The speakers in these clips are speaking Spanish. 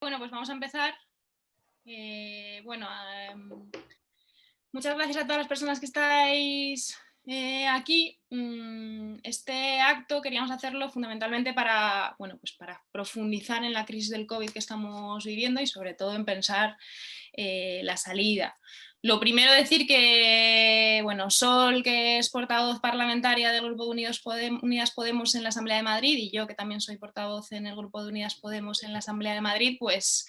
Bueno, pues vamos a empezar. Muchas gracias a todas las personas que estáis aquí. Este acto queríamos hacerlo fundamentalmente para profundizar en la crisis del COVID que estamos viviendo y sobre todo en pensar la salida. Lo primero decir que, Sol, que es portavoz parlamentaria del Grupo de Unidas Podemos en la Asamblea de Madrid, y yo, que también soy portavoz en el Grupo de Unidas Podemos en la Asamblea de Madrid, pues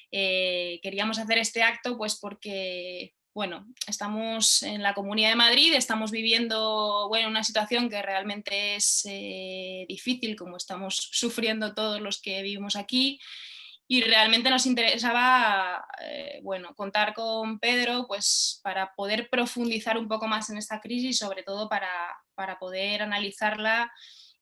queríamos hacer este acto pues porque estamos en la Comunidad de Madrid, estamos viviendo una situación que realmente es difícil, como estamos sufriendo todos los que vivimos aquí, y realmente nos interesaba contar con Pedro pues, para poder profundizar un poco más en esta crisis, sobre todo para poder analizarla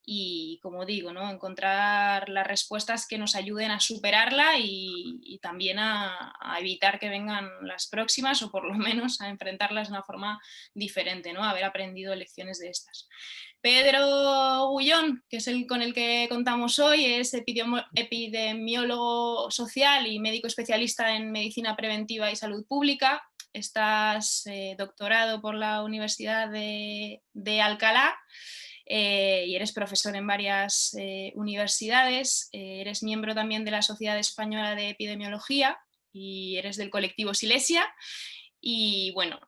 y, como digo, ¿no? Encontrar las respuestas que nos ayuden a superarla y también a evitar que vengan las próximas, o por lo menos a enfrentarlas de una forma diferente, ¿no? Haber aprendido lecciones de estas. Pedro Gullón, que es el con el que contamos hoy, es epidemiólogo social y médico especialista en medicina preventiva y salud pública. Estás doctorado por la Universidad de Alcalá y eres profesor en varias universidades. Eres miembro también de la Sociedad Española de Epidemiología y eres del colectivo Silesia. Y bueno,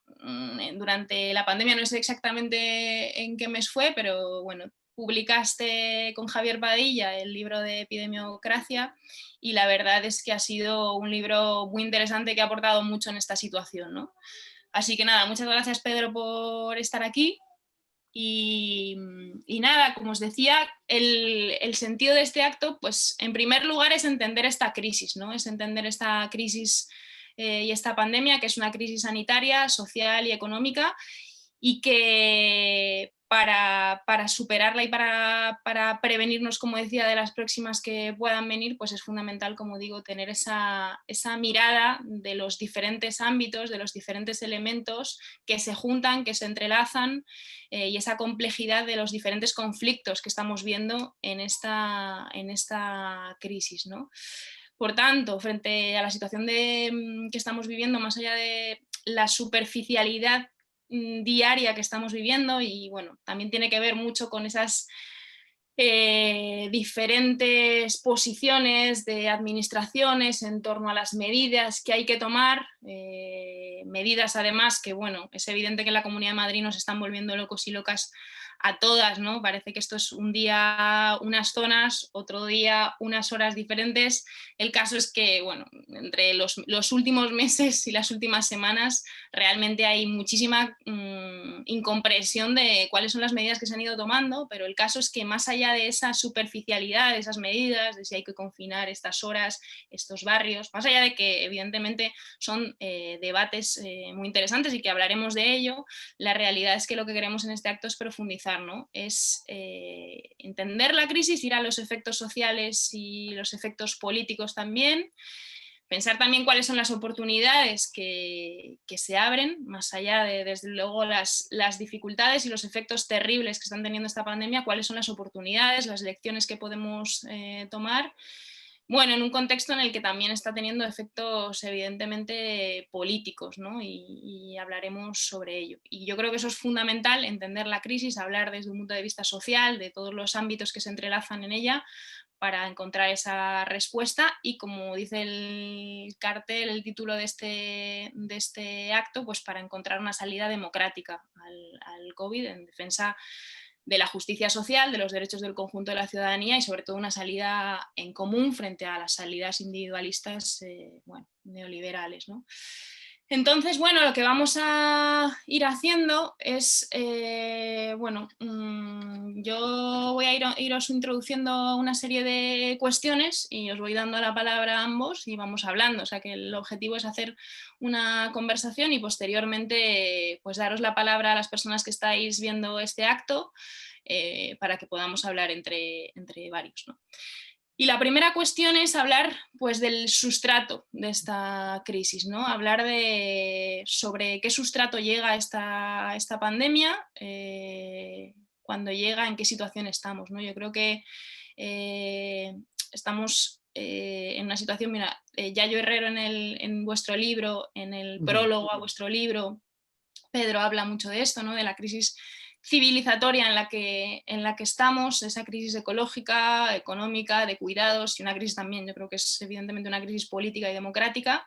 durante la pandemia no sé exactamente en qué mes fue, pero bueno, publicaste con Javier Padilla el libro de Epidemiocracia y la verdad es que ha sido un libro muy interesante que ha aportado mucho en esta situación, ¿no? Así que nada, muchas gracias, Pedro, por estar aquí. Y nada, como os decía, el sentido de este acto, pues en primer lugar es entender esta crisis, ¿no? Es entender esta crisis y esta pandemia, que es una crisis sanitaria, social y económica, y que para superarla y para prevenirnos, como decía, de las próximas que puedan venir, pues es fundamental, como digo, tener esa mirada de los diferentes ámbitos, de los diferentes elementos que se juntan, que se entrelazan, y esa complejidad de los diferentes conflictos que estamos viendo en esta crisis, ¿no? Por tanto, frente a la situación que estamos viviendo, más allá de la superficialidad diaria que estamos viviendo, y bueno, también tiene que ver mucho con esas diferentes posiciones de administraciones en torno a las medidas que hay que tomar, medidas además que, bueno, es evidente que en la Comunidad de Madrid nos están volviendo locos y locas a todas, ¿no? Parece que esto es un día unas zonas, otro día unas horas diferentes. El caso es que, bueno, entre los últimos meses y las últimas semanas realmente hay muchísima incomprensión de cuáles son las medidas que se han ido tomando, pero el caso es que más allá de esa superficialidad, de esas medidas, de si hay que confinar estas horas, estos barrios, más allá de que evidentemente son debates muy interesantes y que hablaremos de ello, la realidad es que lo que queremos en este acto es profundizar, ¿no? Es entender la crisis, ir a los efectos sociales y los efectos políticos también, pensar también cuáles son las oportunidades que se abren, más allá de, desde luego, las dificultades y los efectos terribles que están teniendo esta pandemia, cuáles son las oportunidades, las lecciones que podemos tomar, bueno, en un contexto en el que también está teniendo efectos evidentemente políticos, ¿no? Y hablaremos sobre ello. Y yo creo que eso es fundamental, entender la crisis, hablar desde un punto de vista social, de todos los ámbitos que se entrelazan en ella, para encontrar esa respuesta y, como dice el cartel, el título de este acto, pues para encontrar una salida democrática al COVID en defensa de la justicia social, de los derechos del conjunto de la ciudadanía y sobre todo una salida en común frente a las salidas individualistas neoliberales, ¿no? Entonces, bueno, lo que vamos a ir haciendo es, yo voy a iros introduciendo una serie de cuestiones y os voy dando la palabra a ambos y vamos hablando. O sea que el objetivo es hacer una conversación y posteriormente pues daros la palabra a las personas que estáis viendo este acto para que podamos hablar entre varios, ¿no? Y la primera cuestión es hablar pues, del sustrato de esta crisis, ¿no? Hablar sobre qué sustrato llega esta pandemia, cuando llega, en qué situación estamos, ¿no? Yo creo que estamos en una situación, mira, Yayo Herrero en vuestro libro, en el prólogo a vuestro libro, Pedro habla mucho de esto, ¿no? De la crisis civilizatoria en la que estamos, esa crisis ecológica, económica, de cuidados y una crisis también, yo creo que es evidentemente una crisis política y democrática,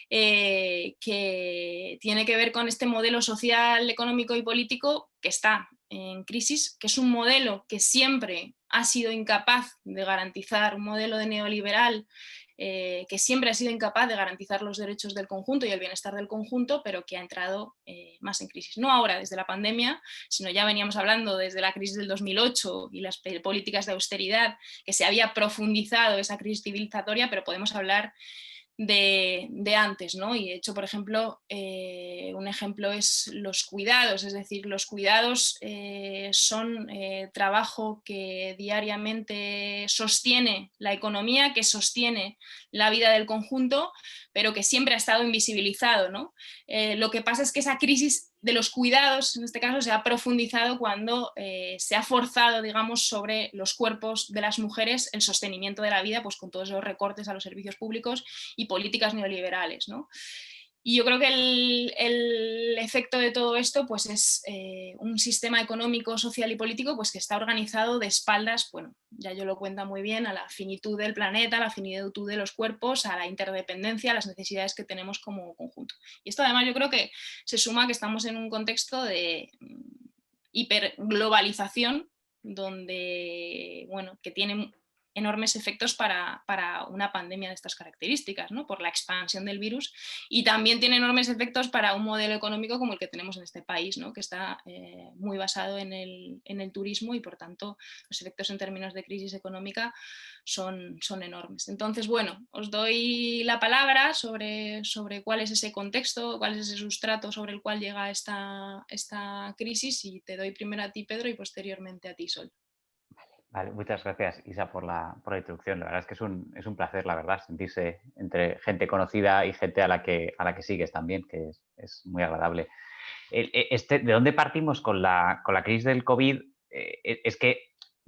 que tiene que ver con este modelo social, económico y político que está en crisis, que es un modelo que siempre ha sido incapaz de garantizar, un modelo de neoliberal que siempre ha sido incapaz de garantizar los derechos del conjunto y el bienestar del conjunto, pero que ha entrado más en crisis. No ahora desde la pandemia, sino ya veníamos hablando desde la crisis del 2008 y las políticas de austeridad, que se había profundizado esa crisis civilizatoria, pero podemos hablar de antes, ¿no? Y de hecho, por ejemplo, un ejemplo es los cuidados, es decir, los cuidados son trabajo que diariamente sostiene la economía, que sostiene la vida del conjunto, pero que siempre ha estado invisibilizado, ¿no? Lo que pasa es que esa crisis de los cuidados, en este caso, se ha profundizado cuando se ha forzado, digamos, sobre los cuerpos de las mujeres el sostenimiento de la vida, pues con todos esos recortes a los servicios públicos y políticas neoliberales, ¿no? Y yo creo que el efecto de todo esto pues es un sistema económico, social y político pues que está organizado de espaldas, bueno, ya yo lo cuenta muy bien, a la finitud del planeta, a la finitud de los cuerpos, a la interdependencia, a las necesidades que tenemos como conjunto. Y esto además yo creo que se suma que estamos en un contexto de hiperglobalización donde, bueno, que tiene enormes efectos para una pandemia de estas características, ¿no? Por la expansión del virus, y también tiene enormes efectos para un modelo económico como el que tenemos en este país, ¿no? Que está muy basado en el turismo y por tanto los efectos en términos de crisis económica son enormes. Entonces, bueno, os doy la palabra sobre cuál es ese contexto, cuál es ese sustrato sobre el cual llega esta crisis, y te doy primero a ti, Pedro, y posteriormente a ti, Sol. Vale, muchas gracias, Isa, por la introducción. La verdad es que es un placer, la verdad, sentirse entre gente conocida y gente a la que sigues también, que es muy agradable. ¿De dónde partimos con con la crisis del COVID? Es que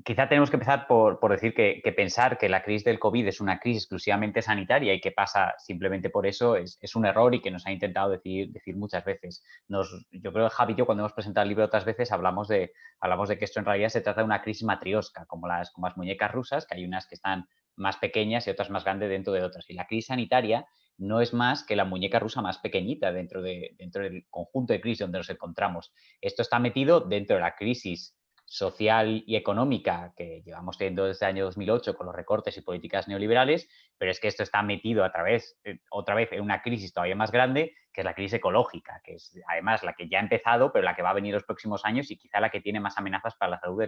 quizá tenemos que empezar por decir que pensar que la crisis del COVID es una crisis exclusivamente sanitaria y que pasa simplemente por eso es un error y que nos ha intentado decir muchas veces. Yo creo que Javi y yo, cuando hemos presentado el libro otras veces, hablamos de que esto en realidad se trata de una crisis matriosca, como como las muñecas rusas, que hay unas que están más pequeñas y otras más grandes dentro de otras. Y la crisis sanitaria no es más que la muñeca rusa más pequeñita dentro del conjunto de crisis donde nos encontramos. Esto está metido dentro de la crisis social y económica que llevamos teniendo desde el año 2008 con los recortes y políticas neoliberales, pero es que esto está metido otra vez en una crisis todavía más grande, que es la crisis ecológica, que es además la que ya ha empezado, pero la que va a venir los próximos años y quizá la que tiene más amenazas para la salud de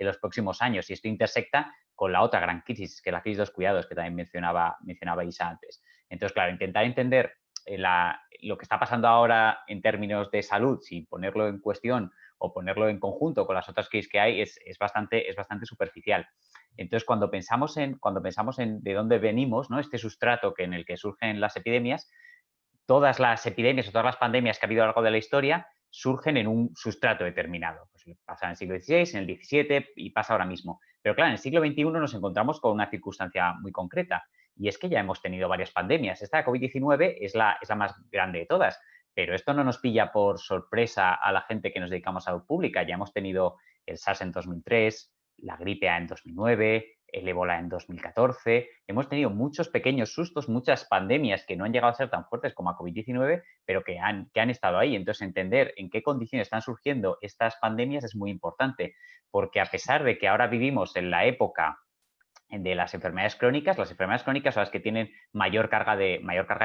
los próximos años. Y esto intersecta con la otra gran crisis, que es la crisis de los cuidados, que también mencionaba Isa antes. Entonces, claro, intentar entender lo que está pasando ahora en términos de salud, sin ponerlo en cuestión o ponerlo en conjunto con las otras crisis que hay, es bastante superficial. Entonces, cuando pensamos en de dónde venimos, ¿no? Este sustrato en el que surgen las epidemias, todas las epidemias o todas las pandemias que ha habido a lo largo de la historia surgen en un sustrato determinado. Pues pasa en el siglo XVI, en el XVII y pasa ahora mismo. Pero claro, en el siglo XXI nos encontramos con una circunstancia muy concreta, y es que ya hemos tenido varias pandemias. Esta COVID-19 es la más grande de todas, pero esto no nos pilla por sorpresa a la gente que nos dedicamos a salud pública. Ya hemos tenido el SARS en 2003, la gripe A en 2009, el ébola en 2014. Hemos tenido muchos pequeños sustos, muchas pandemias que no han llegado a ser tan fuertes como la COVID-19, pero que han estado ahí. Entonces, entender en qué condiciones están surgiendo estas pandemias es muy importante, porque a pesar de que ahora vivimos en la época de las enfermedades crónicas son las que tienen mayor carga de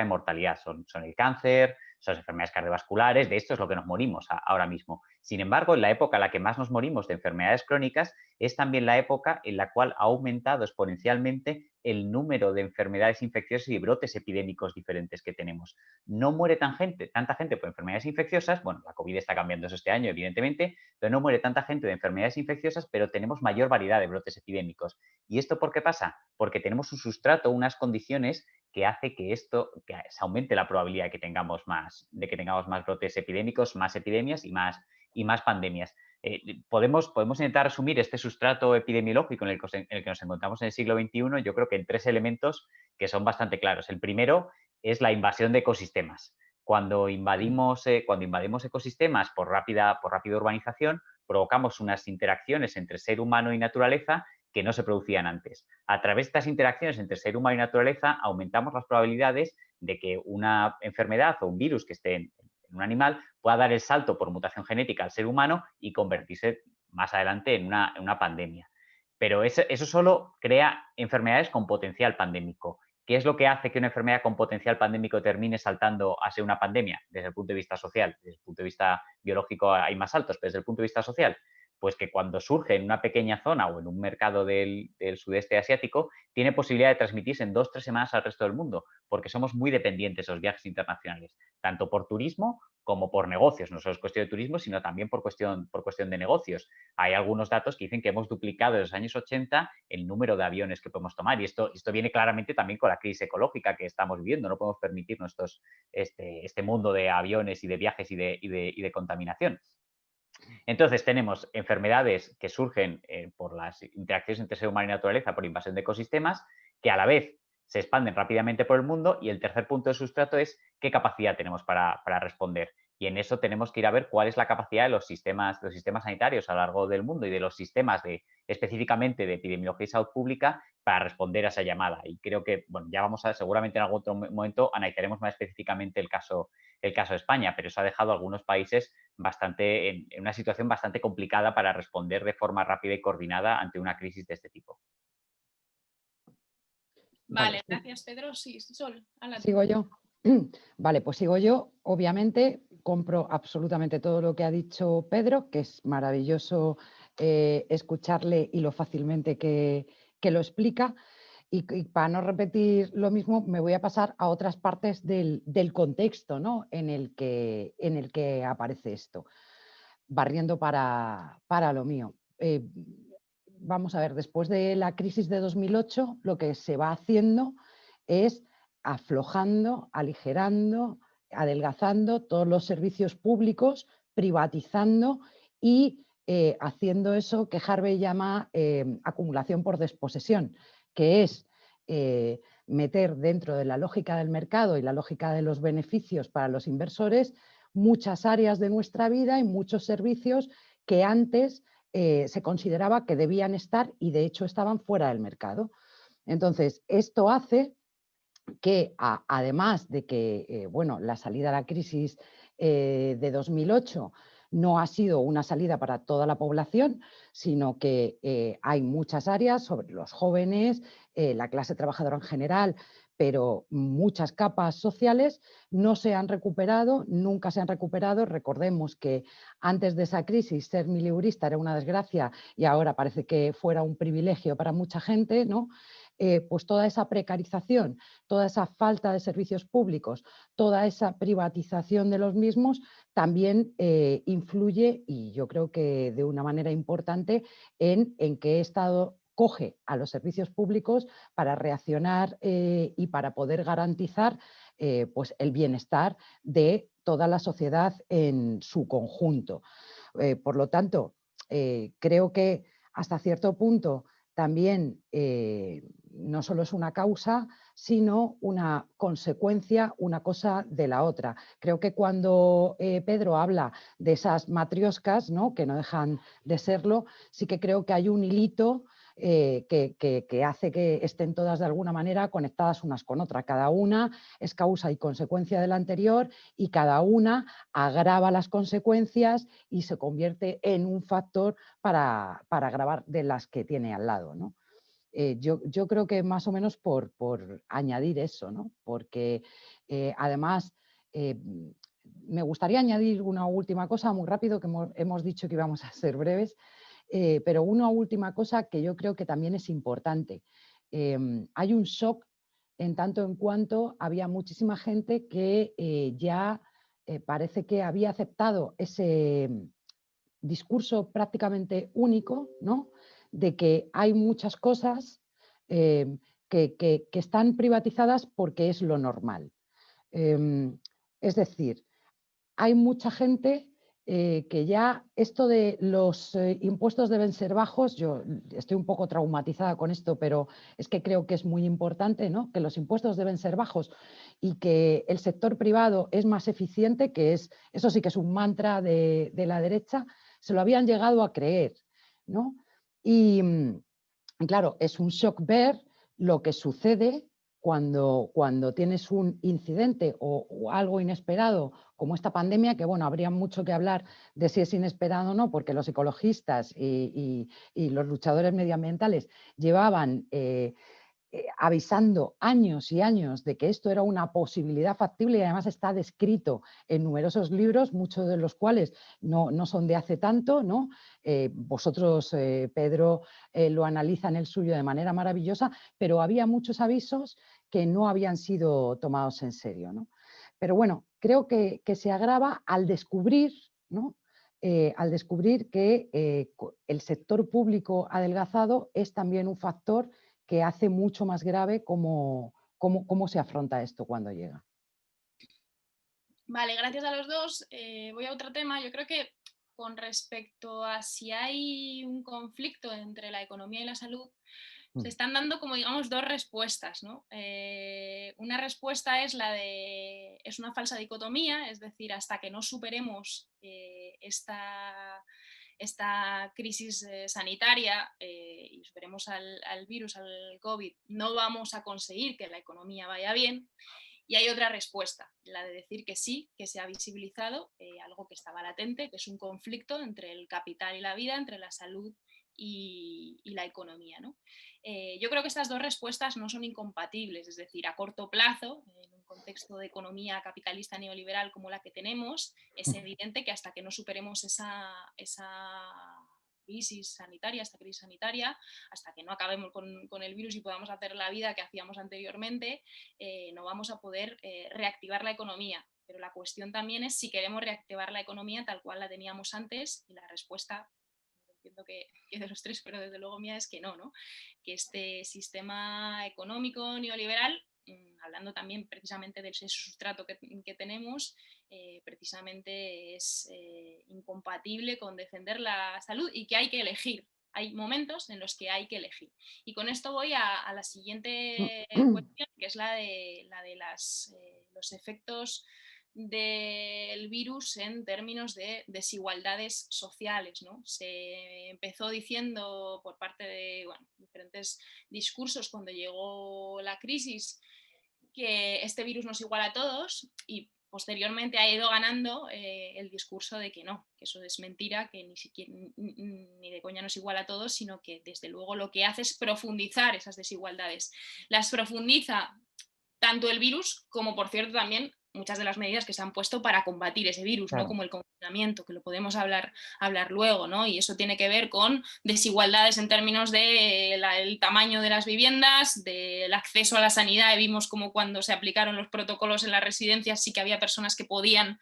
mortalidad. Son el cáncer, son las enfermedades cardiovasculares, de esto es lo que nos morimos ahora mismo. Sin embargo, en la época en la que más nos morimos de enfermedades crónicas es también la época en la cual ha aumentado exponencialmente el número de enfermedades infecciosas y brotes epidémicos diferentes que tenemos. No muere tanta gente por enfermedades infecciosas, bueno, la COVID está cambiando eso este año, evidentemente, pero no muere tanta gente de enfermedades infecciosas, pero tenemos mayor variedad de brotes epidémicos. ¿Y esto por qué pasa? Porque tenemos un sustrato, unas condiciones que hace que se aumente la probabilidad de que tengamos más brotes epidémicos, más epidemias y más pandemias. Podemos intentar resumir este sustrato epidemiológico en el que nos encontramos en el siglo XXI, yo creo que en 3 elementos que son bastante claros. El primero es la invasión de ecosistemas. Cuando invadimos ecosistemas por rápida urbanización, provocamos unas interacciones entre ser humano y naturaleza que no se producían antes. A través de estas interacciones entre ser humano y naturaleza, aumentamos las probabilidades de que una enfermedad o un virus que esté en un animal pueda dar el salto por mutación genética al ser humano y convertirse más adelante en una pandemia. Pero eso solo crea enfermedades con potencial pandémico. ¿Qué es lo que hace que una enfermedad con potencial pandémico termine saltando a ser una pandemia desde el punto de vista social? Desde el punto de vista biológico hay más altos, pero desde el punto de vista social, pues que cuando surge en una pequeña zona o en un mercado del sudeste asiático, tiene posibilidad de transmitirse en 2 o 3 semanas al resto del mundo, porque somos muy dependientes de los viajes internacionales, tanto por turismo como por negocios. No solo es cuestión de turismo, sino también por cuestión de negocios. Hay algunos datos que dicen que hemos duplicado en los años 80 el número de aviones que podemos tomar, y esto viene claramente también con la crisis ecológica que estamos viviendo. No podemos permitirnos este mundo de aviones y de viajes y de contaminación. Entonces tenemos enfermedades que surgen por las interacciones entre ser humano y naturaleza, por invasión de ecosistemas, que a la vez se expanden rápidamente por el mundo, y el tercer punto de sustrato es qué capacidad tenemos para responder. Y en eso tenemos que ir a ver cuál es la capacidad de los sistemas sanitarios a lo largo del mundo y de los sistemas específicamente de epidemiología y salud pública para responder a esa llamada. Y creo que, bueno, ya vamos a ver, seguramente en algún otro momento analizaremos más específicamente el caso de España, pero eso ha dejado a algunos países en una situación bastante complicada para responder de forma rápida y coordinada ante una crisis de este tipo. Vale, gracias Pedro. Sí, Sol, ¿Sigo yo? Vale, pues sigo yo. Obviamente compro absolutamente todo lo que ha dicho Pedro, que es maravilloso escucharle y lo fácilmente que lo explica. Y para no repetir lo mismo, me voy a pasar a otras partes del contexto, ¿no?, en el que aparece esto, barriendo para lo mío. Vamos a ver, después de la crisis de 2008, lo que se va haciendo es aflojando, aligerando, adelgazando todos los servicios públicos, privatizando y haciendo eso que Harvey llama acumulación por desposesión, que es meter dentro de la lógica del mercado y la lógica de los beneficios para los inversores muchas áreas de nuestra vida y muchos servicios que antes se consideraba que debían estar y de hecho estaban fuera del mercado. Entonces, esto hace que, además de que bueno, la salida a la crisis de 2008 no ha sido una salida para toda la población, sino que hay muchas áreas sobre los jóvenes, la clase trabajadora en general, pero muchas capas sociales no se han recuperado, nunca se han recuperado. Recordemos que antes de esa crisis ser mileurista era una desgracia y ahora parece que fuera un privilegio para mucha gente, ¿no? Pues toda esa precarización, toda esa falta de servicios públicos, toda esa privatización de los mismos también influye, y yo creo que de una manera importante, en qué estado coge a los servicios públicos para reaccionar y para poder garantizar pues el bienestar de toda la sociedad en su conjunto. Por lo tanto, creo que hasta cierto punto también no solo es una causa, sino una consecuencia, una cosa de la otra. Creo que cuando Pedro habla de esas matrioscas, ¿no?, que no dejan de serlo, sí que creo que hay un hilito que hace que estén todas de alguna manera conectadas unas con otras. Cada una es causa y consecuencia de la anterior y cada una agrava las consecuencias y se convierte en un factor para agravar de las que tiene al lado, ¿no? Yo creo que más o menos por añadir eso, ¿no? Porque además me gustaría añadir una última cosa muy rápido, que hemos dicho que íbamos a ser breves, pero una última cosa que yo creo que también es importante. Hay un shock en tanto en cuanto había muchísima gente que ya parece que había aceptado ese discurso prácticamente único, ¿no?, de que hay muchas cosas que están privatizadas porque es lo normal. Es decir, hay mucha gente que ya esto de los impuestos deben ser bajos, yo estoy un poco traumatizada con esto, pero es que creo que es muy importante, ¿no? Que los impuestos deben ser bajos y que el sector privado es más eficiente, eso sí que es un mantra de la derecha, se lo habían llegado a creer, ¿no? Y claro, es un shock ver lo que sucede cuando tienes un incidente o algo inesperado como esta pandemia, que bueno, habría mucho que hablar de si es inesperado o no, porque los ecologistas y los luchadores medioambientales llevaban avisando años y años de que esto era una posibilidad factible y además está descrito en numerosos libros, muchos de los cuales no son de hace tanto, ¿no? Vosotros, Pedro, lo analiza en el suyo de manera maravillosa, pero había muchos avisos que no habían sido tomados en serio, ¿no? Pero bueno, creo que se agrava al descubrir, ¿no? Al descubrir que el sector público adelgazado es también un factor que hace mucho más grave cómo se afronta esto cuando llega. Vale, gracias a los dos. Voy a otro tema. Yo creo que con respecto a si hay un conflicto entre la economía y la salud, se están dando como digamos dos respuestas, ¿no? Una respuesta es es una falsa dicotomía, es decir, hasta que no superemos esta crisis sanitaria y superemos al virus, al COVID, no vamos a conseguir que la economía vaya bien. Y hay otra respuesta, la de decir que sí, que se ha visibilizado algo que estaba latente, que es un conflicto entre el capital y la vida, entre la salud y la economía, ¿no? Yo creo que estas dos respuestas no son incompatibles, es decir, a corto plazo, en un contexto de economía capitalista neoliberal como la que tenemos, es evidente que hasta que no superemos esa crisis sanitaria, hasta que no acabemos con el virus y podamos hacer la vida que hacíamos anteriormente, no vamos a poder reactivar la economía. Pero la cuestión también es si queremos reactivar la economía tal cual la teníamos antes, y la respuesta, entiendo que de los tres, pero desde luego mía, es que no, ¿no? Que este sistema económico neoliberal, hablando también precisamente del sustrato que tenemos, precisamente es incompatible con defender la salud y que hay que elegir. Hay momentos en los que hay que elegir. Y con esto voy a la siguiente cuestión, que es la de los efectos del virus en términos de desigualdades sociales, ¿no? Se empezó diciendo por parte de diferentes discursos cuando llegó la crisis que este virus nos iguala a todos, y posteriormente ha ido ganando el discurso de que no, que eso es mentira, que ni siquiera ni de coña nos iguala a todos, sino que desde luego lo que hace es profundizar esas desigualdades. Las profundiza tanto el virus como, por cierto, también muchas de las medidas que se han puesto para combatir ese virus, claro, ¿no? Como el confinamiento, que lo podemos hablar luego, ¿no? Y eso tiene que ver con desigualdades en términos del tamaño de las viviendas, del acceso a la sanidad. Y vimos como cuando se aplicaron los protocolos en las residencias sí que había personas que podían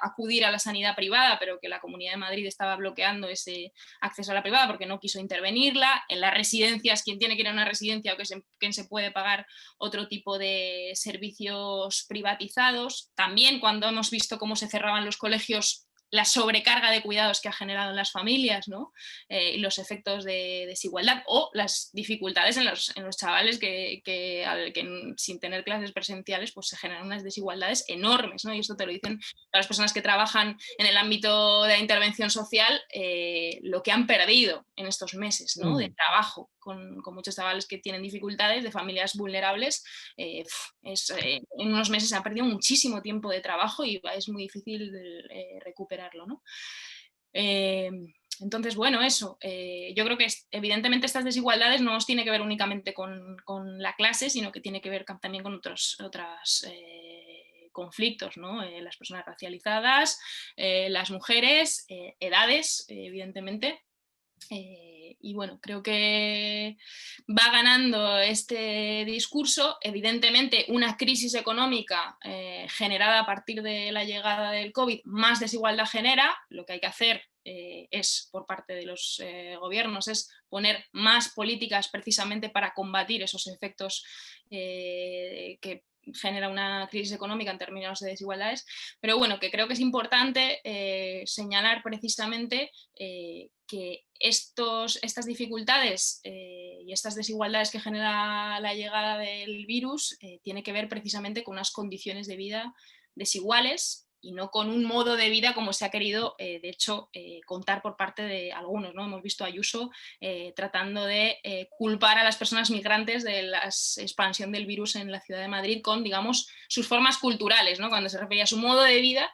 acudir a la sanidad privada, pero que la Comunidad de Madrid estaba bloqueando ese acceso a la privada porque no quiso intervenirla. En las residencias, quien tiene que ir a una residencia o quien se puede pagar otro tipo de servicios privatizados. También cuando hemos visto cómo se cerraban los colegios, la sobrecarga de cuidados que ha generado en las familias, ¿no? Y los efectos de desigualdad o las dificultades en los chavales que sin tener clases presenciales pues se generan unas desigualdades enormes, ¿no? Y esto te lo dicen las personas que trabajan en el ámbito de la intervención social, lo que han perdido en estos meses, ¿no? De trabajo con muchos chavales que tienen dificultades, de familias vulnerables. En unos meses se ha perdido muchísimo tiempo de trabajo y es muy difícil recuperarlo, ¿no? Entonces, bueno, eso. Yo creo que evidentemente estas desigualdades no os tiene que ver únicamente con la clase, sino que tiene que ver también con otros conflictos, ¿no? Las personas racializadas, las mujeres, edades, evidentemente. Y bueno, creo que va ganando este discurso. Evidentemente, una crisis económica generada a partir de la llegada del COVID, más desigualdad genera. Lo que hay que hacer es, por parte de los gobiernos, es poner más políticas precisamente para combatir esos efectos que genera una crisis económica en términos de desigualdades, pero bueno, que creo que es importante señalar precisamente que estas dificultades y estas desigualdades que genera la llegada del virus tiene que ver precisamente con unas condiciones de vida desiguales y no con un modo de vida como se ha querido, de hecho, contar por parte de algunos, ¿no? Hemos visto a Ayuso tratando de culpar a las personas migrantes de la expansión del virus en la ciudad de Madrid con, digamos, sus formas culturales, ¿no? Cuando se refería a su modo de vida,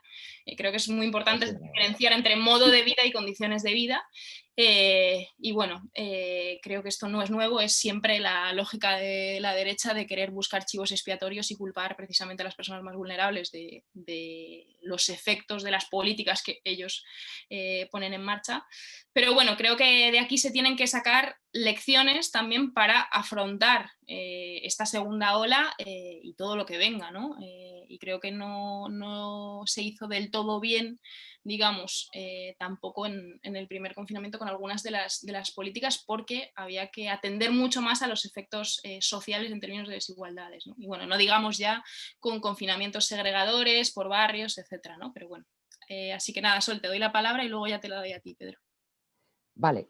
creo que es muy importante diferenciar entre modo de vida y condiciones de vida. Y bueno, creo que esto no es nuevo, es siempre la lógica de la derecha de querer buscar chivos expiatorios y culpar precisamente a las personas más vulnerables de los efectos de las políticas que ellos ponen en marcha. Pero bueno, creo que de aquí se tienen que sacar lecciones también para afrontar esta segunda ola y todo lo que venga, ¿no? Y creo que no se hizo del todo bien, digamos, tampoco en el primer confinamiento con algunas de las políticas, porque había que atender mucho más a los efectos sociales en términos de desigualdades, ¿no? Y bueno, no digamos ya con confinamientos segregadores por barrios, etcétera, ¿no? Pero bueno, así que nada, Sol, te doy la palabra y luego ya te la doy a ti, Pedro. Vale,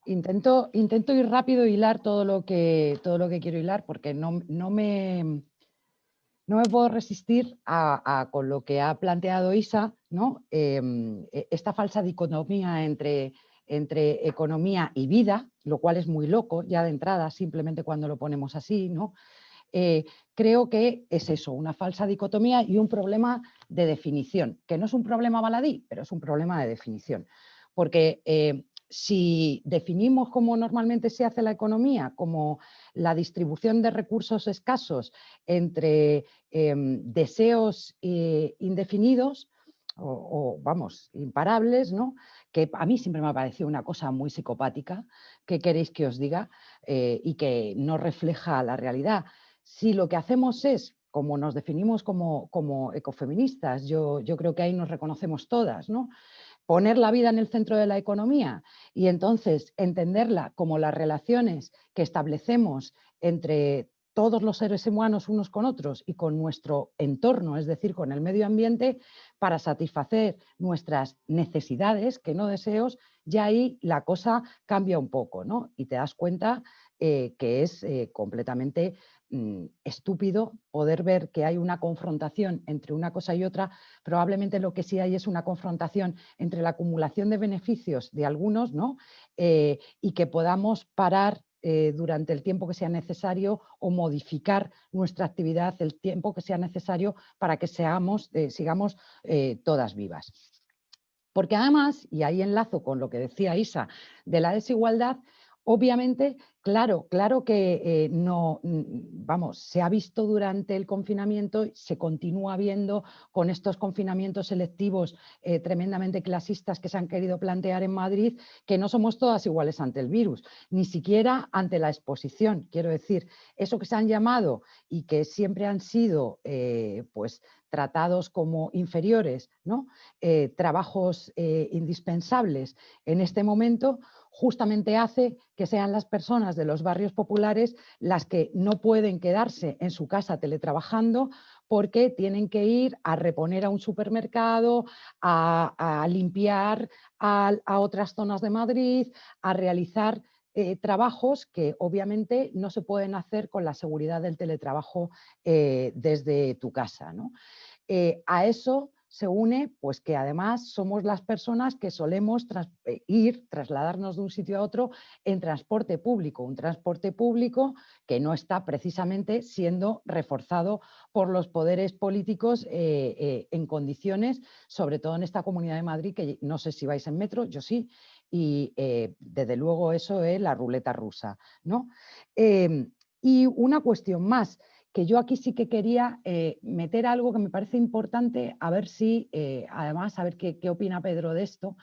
intento ir rápido e hilar todo lo que quiero hilar, porque no me puedo resistir con lo que ha planteado Isa, ¿no? Esta falsa dicotomía entre economía y vida, lo cual es muy loco ya de entrada, simplemente cuando lo ponemos así, ¿no? Creo que es eso, una falsa dicotomía y un problema de definición, que no es un problema baladí, pero es un problema de definición. Porque si definimos como normalmente se hace la economía, como la distribución de recursos escasos entre deseos indefinidos o, vamos, imparables, ¿no? Que a mí siempre me ha parecido una cosa muy psicopática, ¿qué queréis que os diga? Y que no refleja la realidad. Si lo que hacemos es, como nos definimos como ecofeministas, yo creo que ahí nos reconocemos todas, ¿no? Poner la vida en el centro de la economía y entonces entenderla como las relaciones que establecemos entre todos los seres humanos unos con otros y con nuestro entorno, es decir, con el medio ambiente, para satisfacer nuestras necesidades, que no deseos, ya ahí la cosa cambia un poco, ¿no? Y te das cuenta que es completamente estúpido poder ver que hay una confrontación entre una cosa y otra. Probablemente lo que sí hay es una confrontación entre la acumulación de beneficios de algunos, ¿no? Y que podamos parar durante el tiempo que sea necesario o modificar nuestra actividad el tiempo que sea necesario para que sigamos todas vivas. Porque además, y ahí enlazo con lo que decía Isa de la desigualdad, obviamente, claro que se ha visto durante el confinamiento, se continúa viendo con estos confinamientos selectivos tremendamente clasistas que se han querido plantear en Madrid, que no somos todas iguales ante el virus, ni siquiera ante la exposición. Quiero decir, eso que se han llamado y que siempre han sido pues tratados como inferiores, ¿no? Trabajos indispensables en este momento, justamente hace que sean las personas de los barrios populares las que no pueden quedarse en su casa teletrabajando porque tienen que ir a reponer a un supermercado, a limpiar a otras zonas de Madrid, a realizar trabajos que obviamente no se pueden hacer con la seguridad del teletrabajo desde tu casa, ¿no? A eso se une pues que además somos las personas que solemos trasladarnos de un sitio a otro en transporte público, un transporte público que no está precisamente siendo reforzado por los poderes políticos en condiciones, sobre todo en esta Comunidad de Madrid, que no sé si vais en metro, yo sí, y desde luego eso es la ruleta rusa, ¿no? Y una cuestión más, que yo aquí sí que quería meter algo que me parece importante, a ver si, además, a ver qué opina Pedro de esto,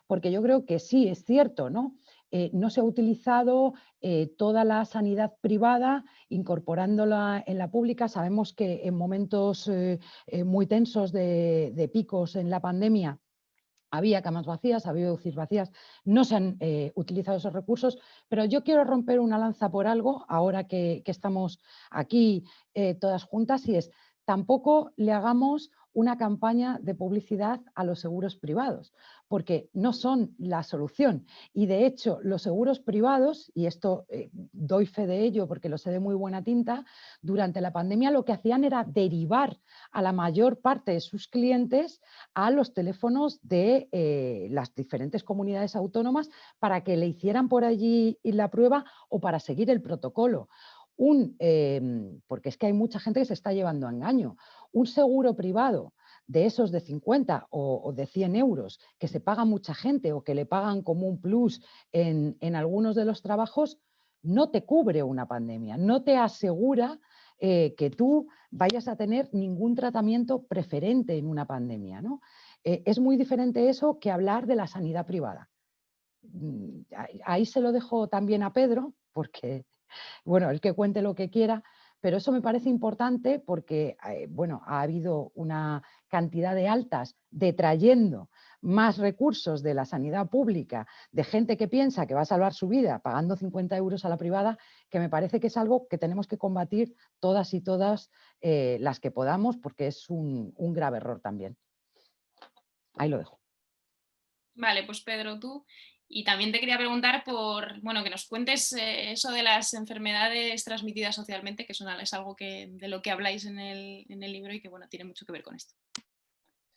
porque yo creo que sí, es cierto, ¿no? No se ha utilizado toda la sanidad privada, incorporándola en la pública. Sabemos que en momentos muy tensos de picos en la pandemia, Había camas vacías, había UCIs vacías, no se han utilizado esos recursos, pero yo quiero romper una lanza por algo, ahora que estamos aquí todas juntas, y es, tampoco le hagamos una campaña de publicidad a los seguros privados, porque no son la solución. Y de hecho, los seguros privados, y esto doy fe de ello porque lo sé de muy buena tinta, durante la pandemia lo que hacían era derivar a la mayor parte de sus clientes a los teléfonos de las diferentes comunidades autónomas para que le hicieran por allí la prueba o para seguir el protocolo. Porque es que hay mucha gente que se está llevando a engaño. Un seguro privado de esos de 50 o de 100 euros que se paga mucha gente o que le pagan como un plus en algunos de los trabajos, no te cubre una pandemia, no te asegura que tú vayas a tener ningún tratamiento preferente en una pandemia, ¿no? Es muy diferente eso que hablar de la sanidad privada. Ahí se lo dejo también a Pedro, porque, bueno, el que cuente lo que quiera, pero eso me parece importante porque, bueno, ha habido una cantidad de altas detrayendo más recursos de la sanidad pública, de gente que piensa que va a salvar su vida pagando 50 euros a la privada, que me parece que es algo que tenemos que combatir todas y todas las que podamos, porque es un grave error también. Ahí lo dejo. Vale, pues Pedro, tú. Y también te quería preguntar por, bueno, que nos cuentes eso de las enfermedades transmitidas socialmente, que es algo de lo que habláis en el libro y que, bueno, tiene mucho que ver con esto.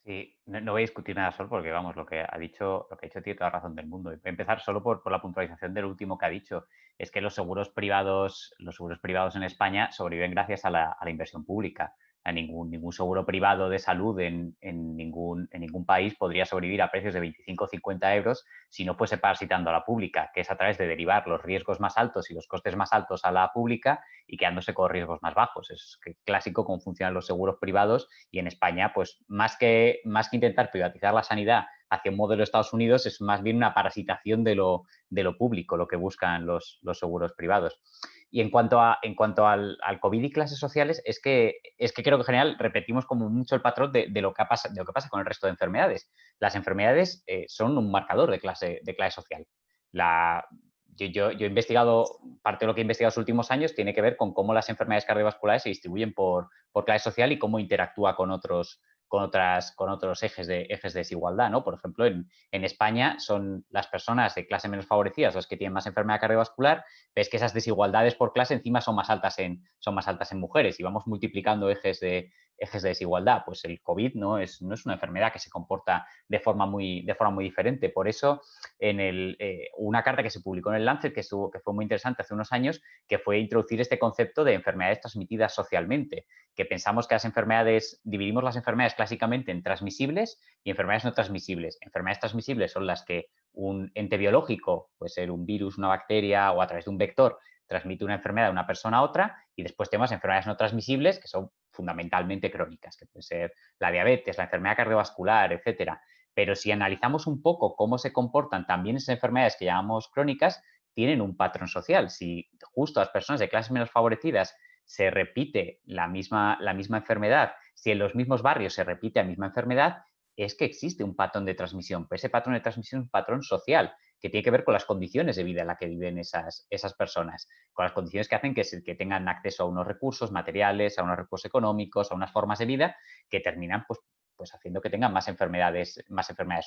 Sí, no voy a discutir nada solo porque, vamos, lo que ha dicho tiene toda la razón del mundo. Y voy a empezar solo por la puntualización del último que ha dicho. Es que los seguros privados en España sobreviven gracias a la inversión pública. A ningún seguro privado de salud en ningún país podría sobrevivir a precios de 25 o 50 euros si no fuese parasitando a la pública, que es a través de derivar los riesgos más altos y los costes más altos a la pública y quedándose con riesgos más bajos. Es clásico cómo funcionan los seguros privados, y en España, pues más que intentar privatizar la sanidad hacia un modelo de Estados Unidos, es más bien una parasitación de lo público lo que buscan los seguros privados. Y en cuanto al COVID y clases sociales, es que creo que en general repetimos como mucho el patrón de lo que pasa con el resto de enfermedades. Las enfermedades son un marcador de clase social. Yo he investigado, parte de lo que he investigado en los últimos años tiene que ver con cómo las enfermedades cardiovasculares se distribuyen por clase social y cómo interactúa con otros ejes de desigualdad, ¿no? Por ejemplo, en España son las personas de clase menos favorecidas las que tienen más enfermedad cardiovascular. Ves que esas desigualdades por clase encima son más altas en mujeres, y vamos multiplicando ejes de desigualdad. Pues el COVID no es una enfermedad que se comporta de forma muy diferente. Por eso, una carta que se publicó en el Lancet, que fue muy interesante hace unos años, que fue introducir este concepto de enfermedades transmitidas socialmente, que pensamos que dividimos las enfermedades clásicamente en transmisibles y enfermedades no transmisibles. Enfermedades transmisibles son las que un ente biológico, puede ser un virus, una bacteria o a través de un vector, transmite una enfermedad de una persona a otra, y después tenemos enfermedades no transmisibles que son fundamentalmente crónicas, que puede ser la diabetes, la enfermedad cardiovascular, etcétera. Pero si analizamos un poco cómo se comportan también esas enfermedades que llamamos crónicas, tienen un patrón social. Si justo a las personas de clases menos favorecidas se repite la misma enfermedad, si en los mismos barrios se repite la misma enfermedad, es que existe un patrón de transmisión. Pero ese patrón de transmisión es un patrón social que tiene que ver con las condiciones de vida en las que viven esas personas, con las condiciones que hacen que tengan acceso a unos recursos materiales, a unos recursos económicos, a unas formas de vida que terminan pues haciendo que tengan más enfermedades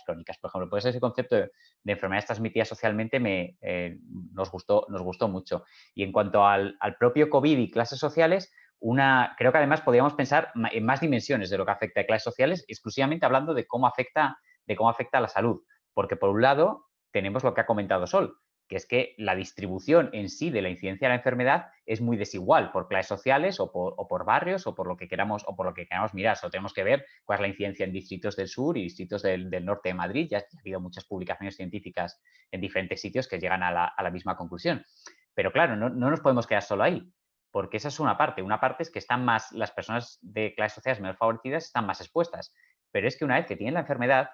crónicas. Por ejemplo, pues ese concepto de enfermedades transmitidas socialmente nos gustó mucho. Y en cuanto al propio COVID y clases sociales, creo que además podríamos pensar en más dimensiones de lo que afecta a clases sociales, exclusivamente hablando de cómo afecta a la salud. Porque por un lado tenemos lo que ha comentado Sol, que es que la distribución en sí de la incidencia de la enfermedad es muy desigual por clases sociales o por barrios o por lo que queramos mirar. Solo tenemos que ver cuál es la incidencia en distritos del sur y distritos del norte de Madrid. Ya ha habido muchas publicaciones científicas en diferentes sitios que llegan a la misma conclusión. Pero claro, no nos podemos quedar solo ahí, porque esa es una parte. Una parte es que las personas de clases sociales menos favorecidas están más expuestas. Pero es que una vez que tienen la enfermedad,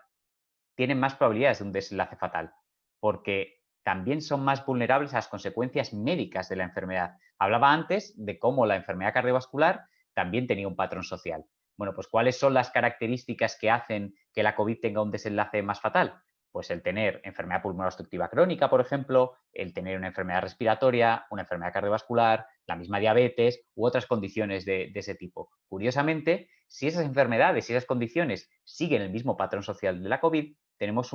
tienen más probabilidades de un desenlace fatal, porque también son más vulnerables a las consecuencias médicas de la enfermedad. Hablaba antes de cómo la enfermedad cardiovascular también tenía un patrón social. Bueno, pues ¿cuáles son las características que hacen que la COVID tenga un desenlace más fatal? Pues el tener enfermedad pulmonar obstructiva crónica, por ejemplo, el tener una enfermedad respiratoria, una enfermedad cardiovascular, la misma diabetes u otras condiciones de ese tipo. Curiosamente, si esas enfermedades y esas condiciones siguen el mismo patrón social de la COVID, tenemos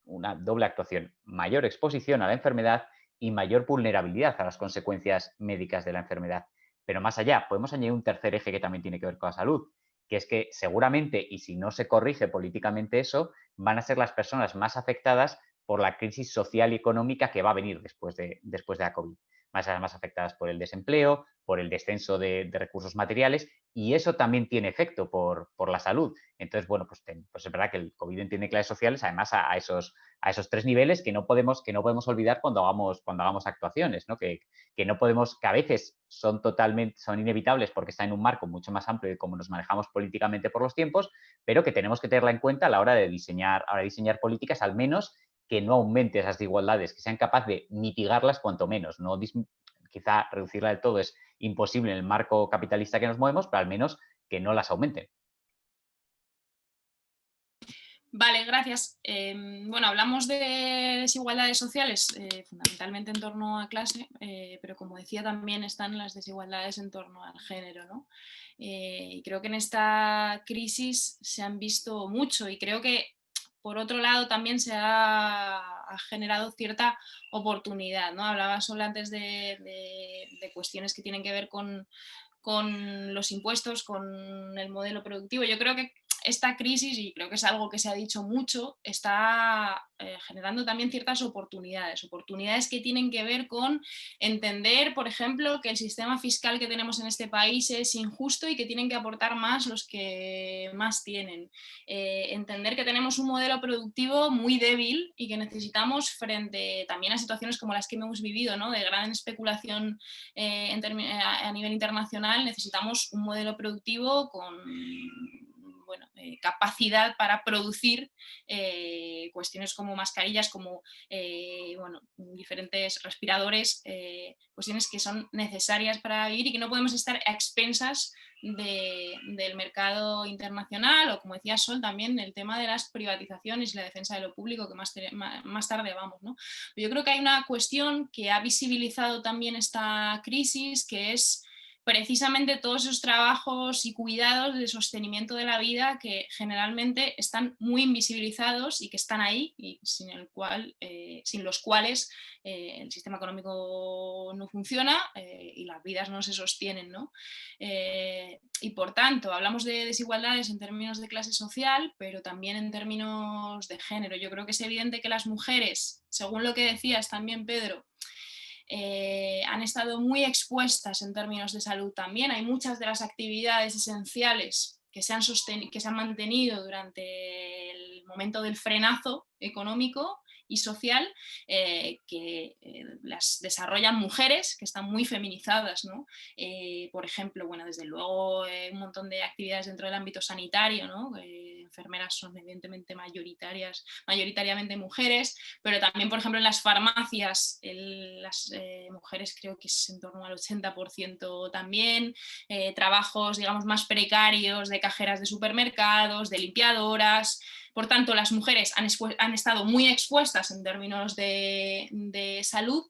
una doble actuación, mayor exposición a la enfermedad y mayor vulnerabilidad a las consecuencias médicas de la enfermedad. Pero más allá, podemos añadir un tercer eje que también tiene que ver con la salud, que es que seguramente, y si no se corrige políticamente eso, van a ser las personas más afectadas por la crisis social y económica que va a venir después de la COVID. Van a ser las más afectadas por el desempleo, por el descenso de recursos materiales, y eso también tiene efecto por la salud. Entonces, bueno, pues es verdad que el COVID entiende claves sociales, además a esos 3 niveles que no podemos olvidar cuando hagamos actuaciones, ¿no? Que no podemos, que a veces son inevitables porque está en un marco mucho más amplio de cómo nos manejamos políticamente por los tiempos, pero que tenemos que tenerla en cuenta a la hora de diseñar políticas, al menos que no aumente esas desigualdades, que sean capaces de mitigarlas cuanto menos. No quizá reducirla del todo es imposible en el marco capitalista que nos movemos, pero al menos que no las aumenten. Vale, gracias. Bueno, hablamos de desigualdades sociales fundamentalmente en torno a clase, pero como decía también están las desigualdades en torno al género, ¿no? Y creo que en esta crisis se han visto mucho y creo que por otro lado también se ha generado cierta oportunidad, ¿no? Hablaba solo antes de cuestiones que tienen que ver con los impuestos, con el modelo productivo. Yo creo que esta crisis, y creo que es algo que se ha dicho mucho, está generando también ciertas oportunidades que tienen que ver con entender, por ejemplo, que el sistema fiscal que tenemos en este país es injusto y que tienen que aportar más los que más tienen. Entender que tenemos un modelo productivo muy débil y que necesitamos, frente también a situaciones como las que hemos vivido, ¿no? De gran especulación a nivel internacional, necesitamos un modelo productivo con capacidad para producir cuestiones como mascarillas, como diferentes respiradores, cuestiones que son necesarias para vivir y que no podemos estar a expensas del mercado internacional, o como decía Sol, también el tema de las privatizaciones y la defensa de lo público, que más tarde vamos, ¿no? Yo creo que hay una cuestión que ha visibilizado también esta crisis, que es precisamente todos esos trabajos y cuidados de sostenimiento de la vida que generalmente están muy invisibilizados y que están ahí y sin los cuales el sistema económico no funciona y las vidas no se sostienen, ¿no? Y por tanto, hablamos de desigualdades en términos de clase social, pero también en términos de género. Yo creo que es evidente que las mujeres, según lo que decías también, Pedro, han estado muy expuestas en términos de salud también. Hay muchas de las actividades esenciales que se han mantenido durante el momento del frenazo económico y social, que las desarrollan mujeres que están muy feminizadas, ¿no? Por ejemplo, bueno, desde luego un montón de actividades dentro del ámbito sanitario, ¿no? Enfermeras son evidentemente mayoritariamente mujeres, pero también, por ejemplo, en las farmacias, las mujeres creo que es en torno al 80% también, trabajos, digamos, más precarios de cajeras de supermercados, de limpiadoras. Por tanto, las mujeres han estado muy expuestas en términos de salud.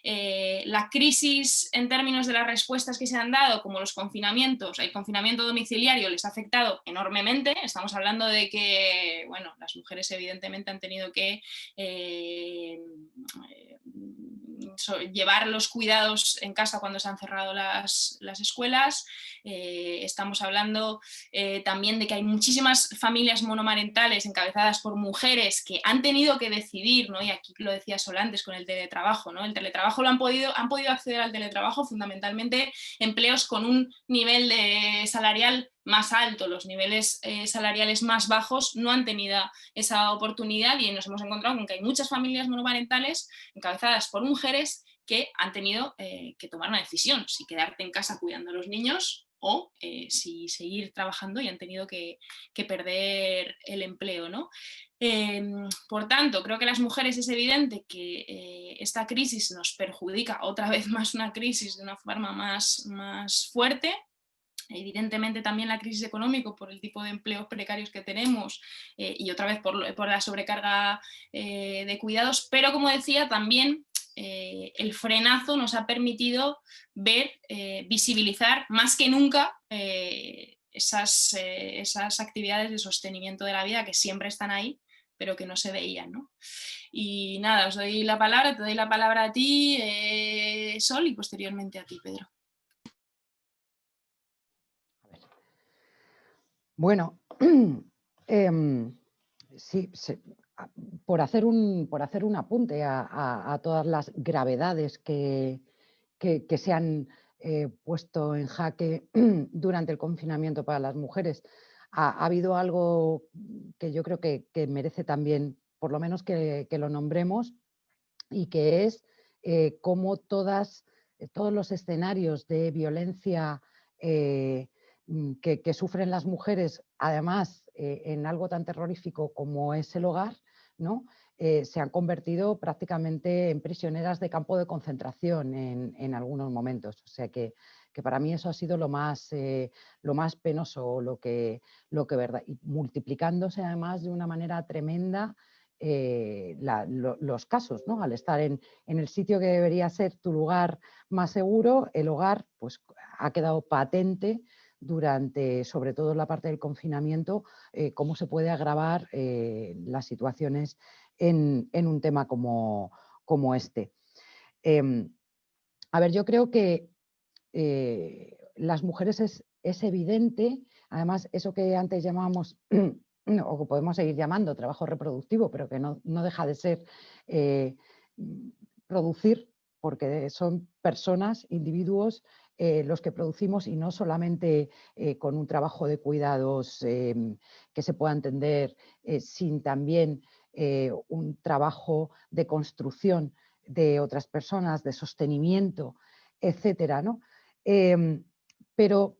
La crisis en términos de las respuestas que se han dado, como los confinamientos, el confinamiento domiciliario les ha afectado enormemente. Estamos hablando de que, bueno, las mujeres evidentemente han tenido que llevar los cuidados en casa cuando se han cerrado las escuelas. Estamos hablando también de que hay muchísimas familias monomarentales encabezadas por mujeres que han tenido que decidir, ¿no? Y aquí lo decía Sol antes con el teletrabajo, ¿no? El teletrabajo han podido acceder al teletrabajo fundamentalmente empleos con un nivel salarial más alto. Los niveles salariales más bajos no han tenido esa oportunidad y nos hemos encontrado con que hay muchas familias monomarentales encabezadas por mujeres que han tenido que tomar una decisión, si quedarte en casa cuidando a los niños o si seguir trabajando, y han tenido que perder el empleo, ¿no? Por tanto, creo que las mujeres es evidente que esta crisis nos perjudica, otra vez más una crisis de una forma más fuerte. evidentemente también la crisis económica por el tipo de empleos precarios que tenemos y otra vez por la sobrecarga de cuidados, pero como decía también el frenazo nos ha permitido ver, visibilizar más que nunca esas actividades de sostenimiento de la vida que siempre están ahí, pero que no se veían, ¿no? Y nada, os doy la palabra, te doy la palabra a ti, Sol, y posteriormente a ti, Pedro. Bueno, sí, por hacer un apunte a todas las gravedades que se han puesto en jaque durante el confinamiento para las mujeres, ha habido algo que yo creo que merece también, por lo menos que lo nombremos, y que es cómo todos los escenarios de violencia que sufren las mujeres, además en algo tan terrorífico como es el hogar, ¿no? Se han convertido prácticamente en prisioneras de campo de concentración en algunos momentos. O sea que para mí eso ha sido lo más penoso, lo que verdad, y multiplicándose además de una manera tremenda los casos, ¿no? Al estar en el sitio que debería ser tu lugar más seguro, el hogar pues, ha quedado patente durante, sobre todo la parte del confinamiento, cómo se puede agravar las situaciones en un tema como este. A ver, yo creo que las mujeres es evidente, además eso que antes llamábamos o que podemos seguir llamando trabajo reproductivo, pero que no deja de ser producir, porque son personas, individuos, los que producimos y no solamente con un trabajo de cuidados que se pueda entender sin también un trabajo de construcción de otras personas, de sostenimiento, etcétera, ¿no? Pero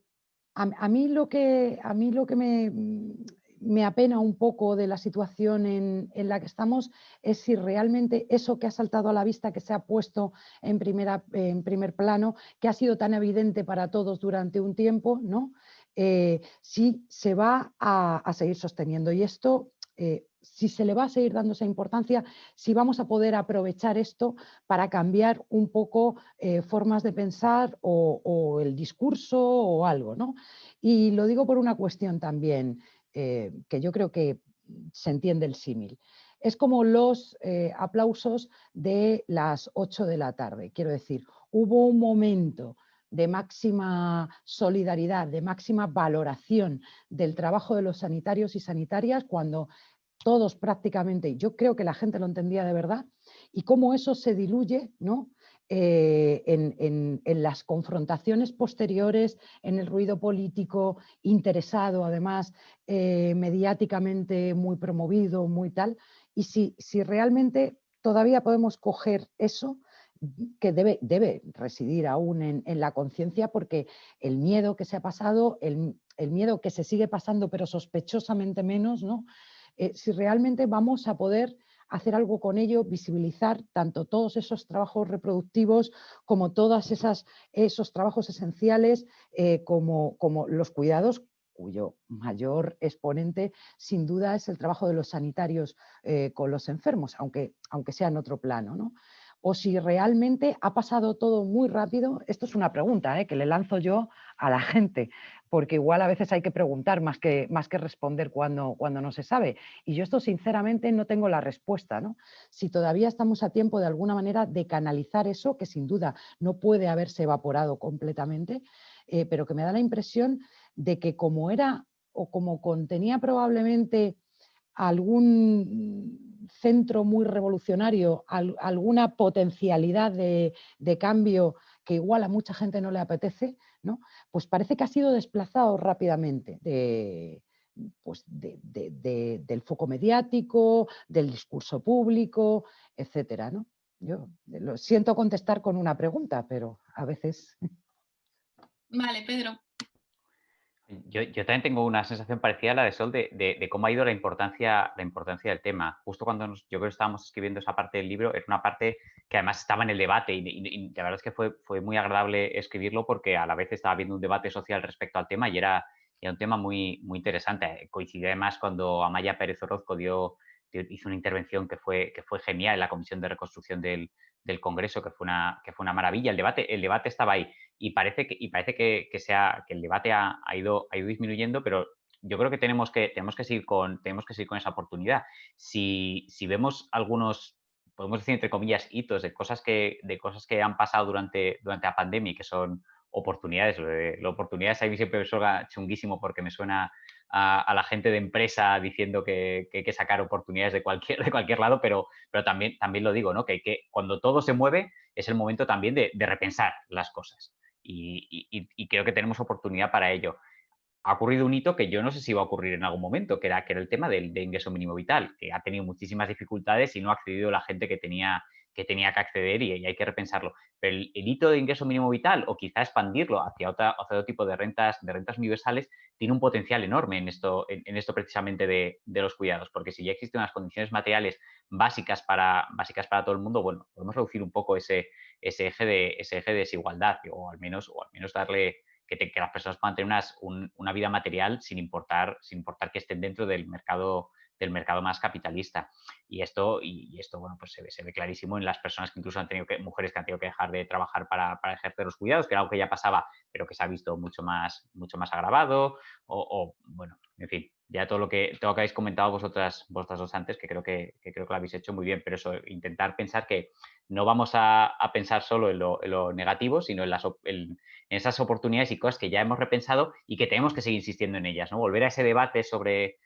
a mí lo que me apena un poco de la situación en la que estamos es si realmente eso que ha saltado a la vista, que se ha puesto en primer plano, que ha sido tan evidente para todos durante un tiempo, ¿no? Si se va a seguir sosteniendo. Y esto, si se le va a seguir dando esa importancia, si vamos a poder aprovechar esto para cambiar un poco formas de pensar o el discurso o algo, ¿no? Y lo digo por una cuestión también, que yo creo que se entiende el símil. Es como los aplausos de las 8 de la tarde. Quiero decir, hubo un momento de máxima solidaridad, de máxima valoración del trabajo de los sanitarios y sanitarias cuando todos prácticamente, yo creo que la gente lo entendía de verdad, y cómo eso se diluye, ¿no? En las confrontaciones posteriores, en el ruido político interesado, además mediáticamente muy promovido, muy tal, y si realmente todavía podemos coger eso, que debe residir aún en la conciencia, porque el miedo que se ha pasado, el miedo que se sigue pasando, pero sospechosamente menos, ¿no? Si realmente vamos a poder hacer algo con ello, visibilizar tanto todos esos trabajos reproductivos como todos esos trabajos esenciales, como los cuidados, cuyo mayor exponente sin duda es el trabajo de los sanitarios con los enfermos, aunque sea en otro plano, ¿no? O si realmente ha pasado todo muy rápido. Esto es una pregunta que le lanzo yo a la gente, porque igual a veces hay que preguntar más que responder cuando no se sabe. Y yo esto sinceramente no tengo la respuesta, ¿no? Si todavía estamos a tiempo de alguna manera de canalizar eso, que sin duda no puede haberse evaporado completamente, pero que me da la impresión de que como era o como contenía probablemente algún centro muy revolucionario, alguna potencialidad de cambio que igual a mucha gente no le apetece, ¿no? Pues parece que ha sido desplazado rápidamente del foco mediático, del discurso público, etcétera, ¿no? Yo lo siento contestar con una pregunta, pero a veces... Vale, Pedro. Yo también tengo una sensación parecida a la de Sol de cómo ha ido la importancia del tema. Justo cuando yo creo que estábamos escribiendo esa parte del libro, era una parte que además estaba en el debate y la verdad es que fue muy agradable escribirlo porque a la vez estaba habiendo un debate social respecto al tema y era un tema muy interesante. Coincidí además cuando Amaya Pérez Orozco hizo una intervención que fue genial en la Comisión de Reconstrucción del Congreso, que fue una maravilla. El debate estaba ahí y parece que el debate ha ido disminuyendo, pero yo creo que tenemos que seguir con esa oportunidad. Si vemos algunos, podemos decir entre comillas, hitos de cosas que han pasado durante la pandemia y que son oportunidades. Lo oportunidades a mí siempre me suena chunguísimo porque me suena a la gente de empresa diciendo que hay que sacar oportunidades de cualquier lado, pero también lo digo, ¿no? Que cuando todo se mueve es el momento también de repensar las cosas y creo que tenemos oportunidad para ello. Ha ocurrido un hito que yo no sé si va a ocurrir en algún momento, que era el tema del ingreso mínimo vital, que ha tenido muchísimas dificultades y no ha accedido la gente que tenía que acceder y hay que repensarlo. Pero el hito de ingreso mínimo vital, o quizá expandirlo hacia otro tipo de rentas universales, tiene un potencial enorme en esto precisamente de los cuidados, porque si ya existen unas condiciones materiales básicas para todo el mundo, bueno, podemos reducir un poco ese eje de desigualdad o al menos darle que las personas puedan tener una vida material sin importar que estén dentro del mercado más capitalista. Y esto bueno, pues se ve clarísimo en las personas que incluso mujeres que han tenido que dejar de trabajar para ejercer los cuidados, que era algo que ya pasaba, pero que se ha visto mucho más agravado, bueno, en fin, ya todo lo que habéis comentado vosotras dos antes, que creo que lo habéis hecho muy bien, pero eso, intentar pensar que no vamos a pensar solo en lo negativo, sino en esas oportunidades y cosas que ya hemos repensado y que tenemos que seguir insistiendo en ellas, ¿no? Volver a ese debate sobre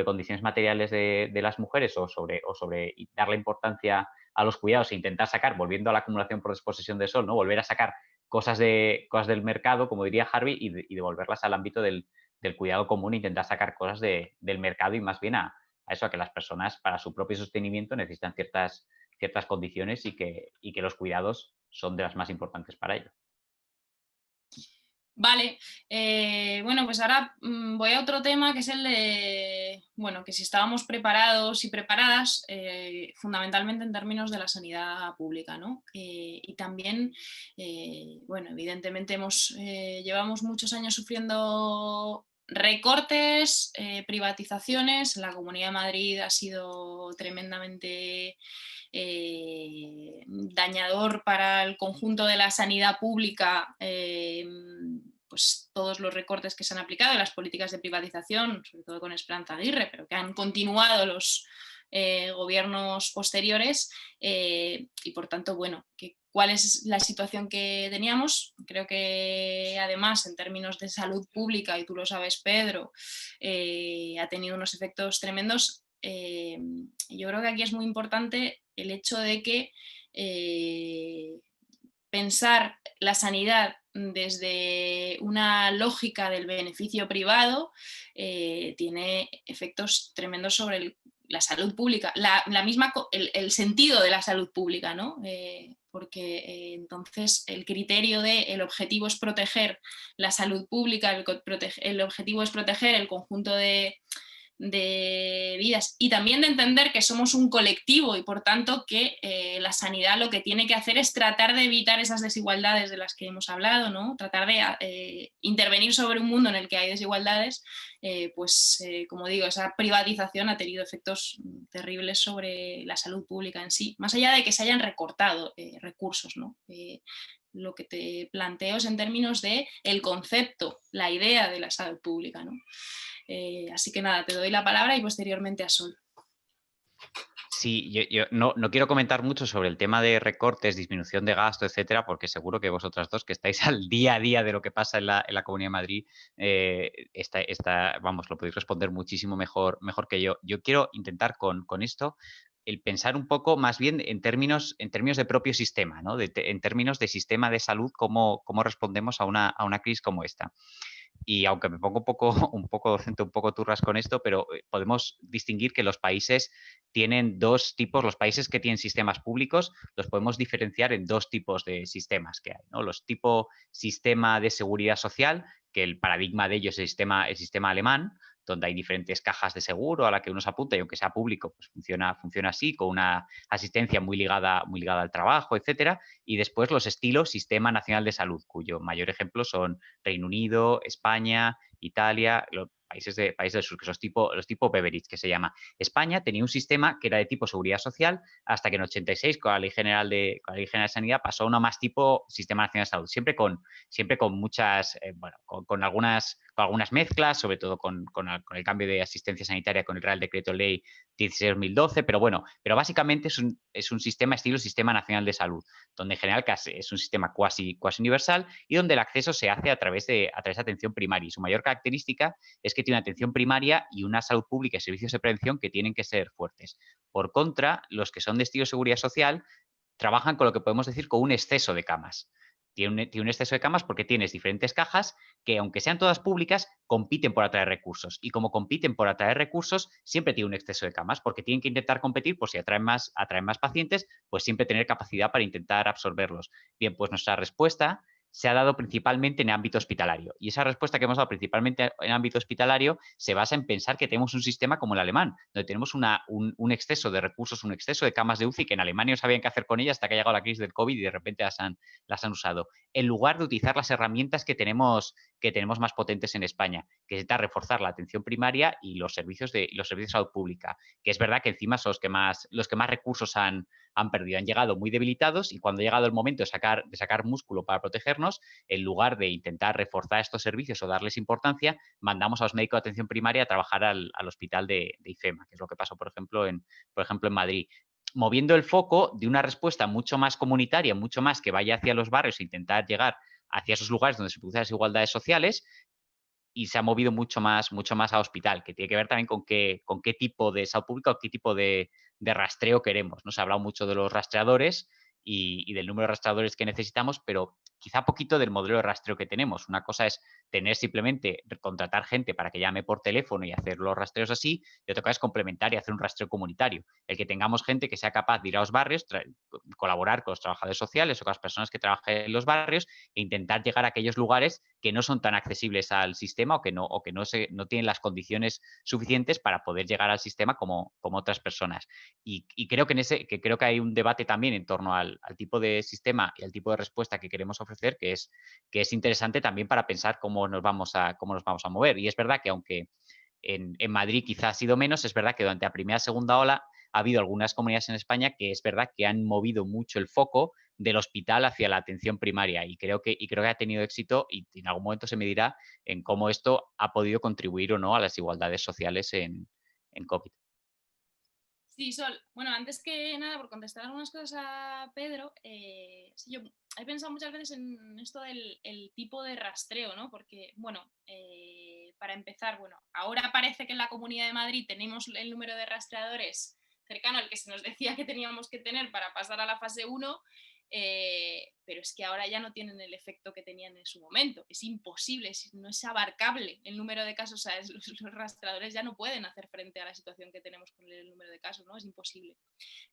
condiciones materiales de las mujeres o sobre darle importancia a los cuidados e intentar sacar, volviendo a la acumulación por exposición de sol, ¿no? Volver a sacar cosas del mercado, como diría Harvey, y devolverlas al ámbito del cuidado común e intentar sacar cosas del mercado y más bien a eso, a que las personas para su propio sostenimiento necesitan ciertas condiciones y que los cuidados son de las más importantes para ello. Vale, bueno, pues ahora voy a otro tema que es el de, bueno, que si estábamos preparados y preparadas, fundamentalmente en términos de la sanidad pública, ¿no? Y también, bueno, evidentemente llevamos muchos años sufriendo recortes, privatizaciones. La Comunidad de Madrid ha sido tremendamente dañador para el conjunto de la sanidad pública, pues todos los recortes que se han aplicado, las políticas de privatización, sobre todo con Esperanza Aguirre, pero que han continuado los gobiernos posteriores, y por tanto, bueno, ¿cuál es la situación que teníamos? Creo que además en términos de salud pública, y tú lo sabes, Pedro, ha tenido unos efectos tremendos. Yo creo que aquí es muy importante el hecho de que pensar la sanidad desde una lógica del beneficio privado tiene efectos tremendos sobre la salud pública, el sentido de la salud pública, ¿no? Porque entonces el criterio el objetivo es proteger la salud pública, el objetivo es proteger el conjunto de vidas y también de entender que somos un colectivo y por tanto que la sanidad lo que tiene que hacer es tratar de evitar esas desigualdades de las que hemos hablado, ¿no? Tratar de intervenir sobre un mundo en el que hay desigualdades, como digo, esa privatización ha tenido efectos terribles sobre la salud pública en sí, más allá de que se hayan recortado recursos, ¿no? Lo que te planteo es en términos de el concepto, la idea de la salud pública, ¿no? Así que nada, te doy la palabra y posteriormente a Sol. Sí, yo no quiero comentar mucho sobre el tema de recortes, disminución de gasto, etcétera, porque seguro que vosotras dos, que estáis al día a día de lo que pasa en la Comunidad de Madrid, vamos, lo podéis responder muchísimo mejor que yo. Yo quiero intentar con esto el pensar un poco más bien en términos de propio sistema, ¿no? En términos de sistema de salud, cómo respondemos a una crisis como esta. Y aunque me pongo un poco docente, un poco turras con esto, pero podemos distinguir que los países tienen dos tipos, los países que tienen sistemas públicos los podemos diferenciar en dos tipos de sistemas que hay, ¿no? Los tipo sistema de seguridad social, que el paradigma de ello es el sistema alemán, donde hay diferentes cajas de seguro a la que uno se apunta y aunque sea público, pues funciona así, con una asistencia muy ligada al trabajo, etcétera. Y después los estilos Sistema Nacional de Salud, cuyo mayor ejemplo son Reino Unido, España, Italia, los países del sur, que son los tipo Beveridge, que se llama. España tenía un sistema que era de tipo seguridad social hasta que en 86, con la Ley General de Sanidad, pasó a uno más tipo Sistema Nacional de Salud, siempre con muchas, con algunas mezclas, sobre todo con el cambio de asistencia sanitaria con el Real Decreto Ley 16/2012, pero básicamente es un sistema estilo Sistema Nacional de Salud, donde en general es un sistema cuasi universal y donde el acceso se hace a través de atención primaria. Y su mayor característica es que tiene una atención primaria y una salud pública y servicios de prevención que tienen que ser fuertes. Por contra, los que son de estilo seguridad social trabajan con lo que podemos decir con un exceso de camas. Tiene un exceso de camas porque tienes diferentes cajas que, aunque sean todas públicas, compiten por atraer recursos. Y como compiten por atraer recursos, siempre tiene un exceso de camas porque tienen que intentar competir por si atraen más pacientes, pues siempre tener capacidad para intentar absorberlos. Bien, pues nuestra respuesta se ha dado principalmente en ámbito hospitalario. Y esa respuesta que hemos dado principalmente en ámbito hospitalario se basa en pensar que tenemos un sistema como el alemán, donde tenemos un exceso de recursos, un exceso de camas de UCI que en Alemania no sabían qué hacer con ellas hasta que ha llegado la crisis del COVID y de repente las han usado. En lugar de utilizar las herramientas que tenemos más potentes en España, que es reforzar la atención primaria y los servicios de salud pública, que es verdad que encima son los que más recursos han perdido, han llegado muy debilitados y cuando ha llegado el momento de sacar músculo para protegernos, en lugar de intentar reforzar estos servicios o darles importancia, mandamos a los médicos de atención primaria a trabajar al hospital de IFEMA, que es lo que pasó, por ejemplo, en Madrid. Moviendo el foco de una respuesta mucho más comunitaria, mucho más que vaya hacia los barrios e intentar llegar hacia esos lugares donde se producen desigualdades sociales, y se ha movido mucho más a hospital, que tiene que ver también con qué tipo de salud pública o qué tipo de rastreo queremos, ¿no? Se ha hablado mucho de los rastreadores y del número de rastreadores que necesitamos, pero quizá poquito del modelo de rastreo que tenemos. Una cosa es tener simplemente, contratar gente para que llame por teléfono y hacer los rastreos así, y otra cosa es complementar y hacer un rastreo comunitario. El que tengamos gente que sea capaz de ir a los barrios, colaborar con los trabajadores sociales o con las personas que trabajan en los barrios e intentar llegar a aquellos lugares que no son tan accesibles al sistema o que no tienen las condiciones suficientes para poder llegar al sistema como otras personas. Y creo que hay un debate también en torno al tipo de sistema y al tipo de respuesta que queremos ofrecer, que es interesante también para pensar cómo nos vamos a mover. Y es verdad que aunque en Madrid quizá ha sido menos, es verdad que durante la primera y segunda ola ha habido algunas comunidades en España que es verdad que han movido mucho el foco del hospital hacia la atención primaria y creo que ha tenido éxito y en algún momento se medirá en cómo esto ha podido contribuir o no a las igualdades sociales en COVID. Sí, Sol. Bueno, antes que nada, por contestar algunas cosas a Pedro, sí, yo he pensado muchas veces en esto del tipo de rastreo, ¿no? Porque, bueno, para empezar, bueno, ahora parece que en la Comunidad de Madrid tenemos el número de rastreadores cercano al que se nos decía que teníamos que tener para pasar a la fase 1, pero es que ahora ya no tienen el efecto que tenían en su momento. Es imposible, no es abarcable el número de casos. O sea, los rastreadores ya no pueden hacer frente a la situación que tenemos con el número de casos, ¿no? Es imposible.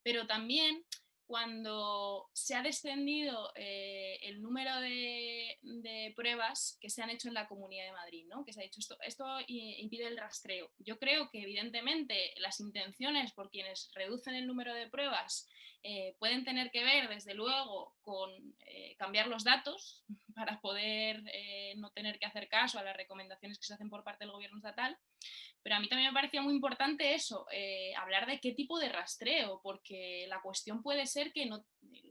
Pero también cuando se ha descendido el número de pruebas que se han hecho en la Comunidad de Madrid, ¿no? Que se ha dicho esto impide el rastreo. Yo creo que evidentemente las intenciones por quienes reducen el número de pruebas pueden tener que ver, desde luego, con cambiar los datos para poder no tener que hacer caso a las recomendaciones que se hacen por parte del gobierno estatal. Pero a mí también me parecía muy importante eso, hablar de qué tipo de rastreo, porque la cuestión puede ser que el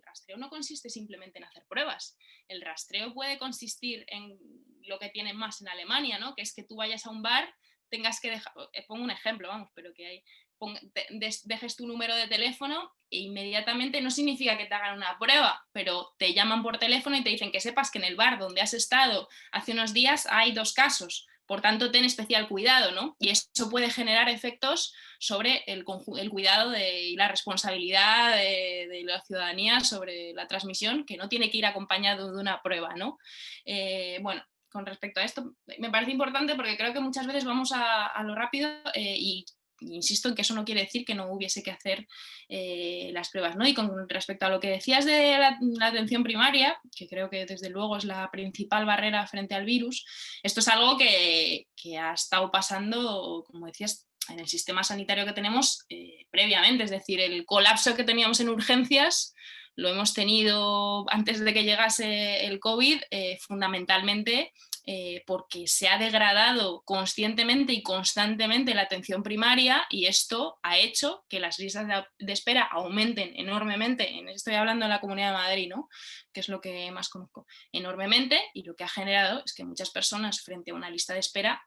rastreo no consiste simplemente en hacer pruebas. El rastreo puede consistir en lo que tienen más en Alemania, ¿no? Que es que tú vayas a un bar, tengas que dejar, pongo un ejemplo, vamos, pero que hay, dejes tu número de teléfono e inmediatamente, no significa que te hagan una prueba, pero te llaman por teléfono y te dicen que sepas que en el bar donde has estado hace unos días hay 2 casos. Por tanto, ten especial cuidado, ¿no? Y eso puede generar efectos sobre el cuidado y la responsabilidad de la ciudadanía sobre la transmisión, que no tiene que ir acompañado de una prueba, ¿no? Bueno, con respecto a esto, me parece importante porque creo que muchas veces vamos a lo rápido y insisto en que eso no quiere decir que no hubiese que hacer las pruebas, ¿no? Y con respecto a lo que decías de la atención primaria, que creo que desde luego es la principal barrera frente al virus, esto es algo que ha estado pasando, como decías, en el sistema sanitario que tenemos previamente, es decir, el colapso que teníamos en urgencias lo hemos tenido antes de que llegase el COVID, fundamentalmente porque se ha degradado conscientemente y constantemente la atención primaria, y esto ha hecho que las listas de espera aumenten enormemente. Estoy hablando de la Comunidad de Madrid, ¿no? Que es lo que más conozco, enormemente, y lo que ha generado es que muchas personas frente a una lista de espera,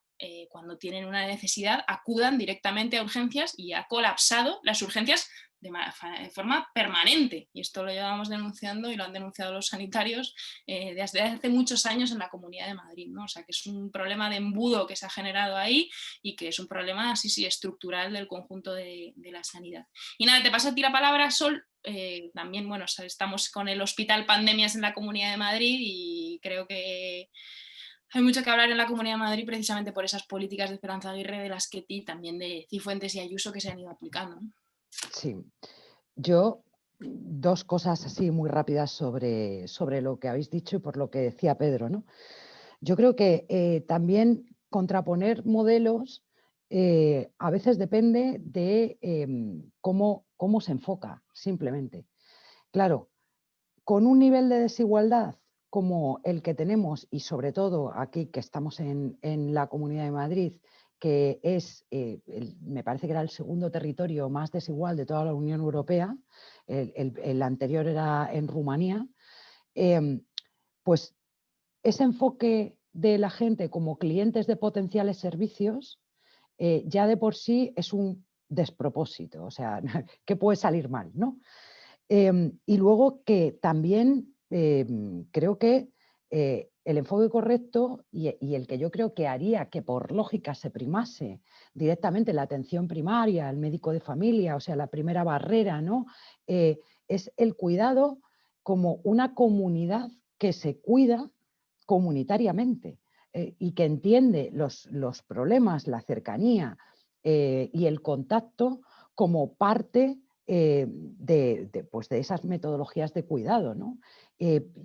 cuando tienen una necesidad, acudan directamente a urgencias, y ha colapsado las urgencias de forma permanente, y esto lo llevamos denunciando y lo han denunciado los sanitarios desde hace muchos años en la Comunidad de Madrid, ¿no? O sea que es un problema de embudo que se ha generado ahí y que es un problema sí estructural del conjunto de la sanidad. Y nada, te paso a ti la palabra, Sol. También, bueno, estamos con el Hospital Pandemias en la Comunidad de Madrid y creo que hay mucho que hablar en la Comunidad de Madrid precisamente por esas políticas de Esperanza Aguirre, de las que también de Cifuentes y Ayuso, que se han ido aplicando, ¿no? Sí, yo dos cosas así muy rápidas sobre lo que habéis dicho y por lo que decía Pedro, ¿no? Yo creo que también contraponer modelos a veces depende de cómo se enfoca, simplemente. Claro, con un nivel de desigualdad como el que tenemos, y sobre todo aquí que estamos en la Comunidad de Madrid, que es, me parece que era el segundo territorio más desigual de toda la Unión Europea, el anterior era en Rumanía, pues ese enfoque de la gente como clientes de potenciales servicios ya de por sí es un despropósito, o sea, que puede salir mal, ¿no? Y luego que también creo que el enfoque correcto y el que yo creo que haría que por lógica se primase directamente la atención primaria, el médico de familia, o sea, la primera barrera, ¿no? Es el cuidado como una comunidad que se cuida comunitariamente y que entiende los problemas, la cercanía y el contacto como parte pues de esas metodologías de cuidado, ¿no?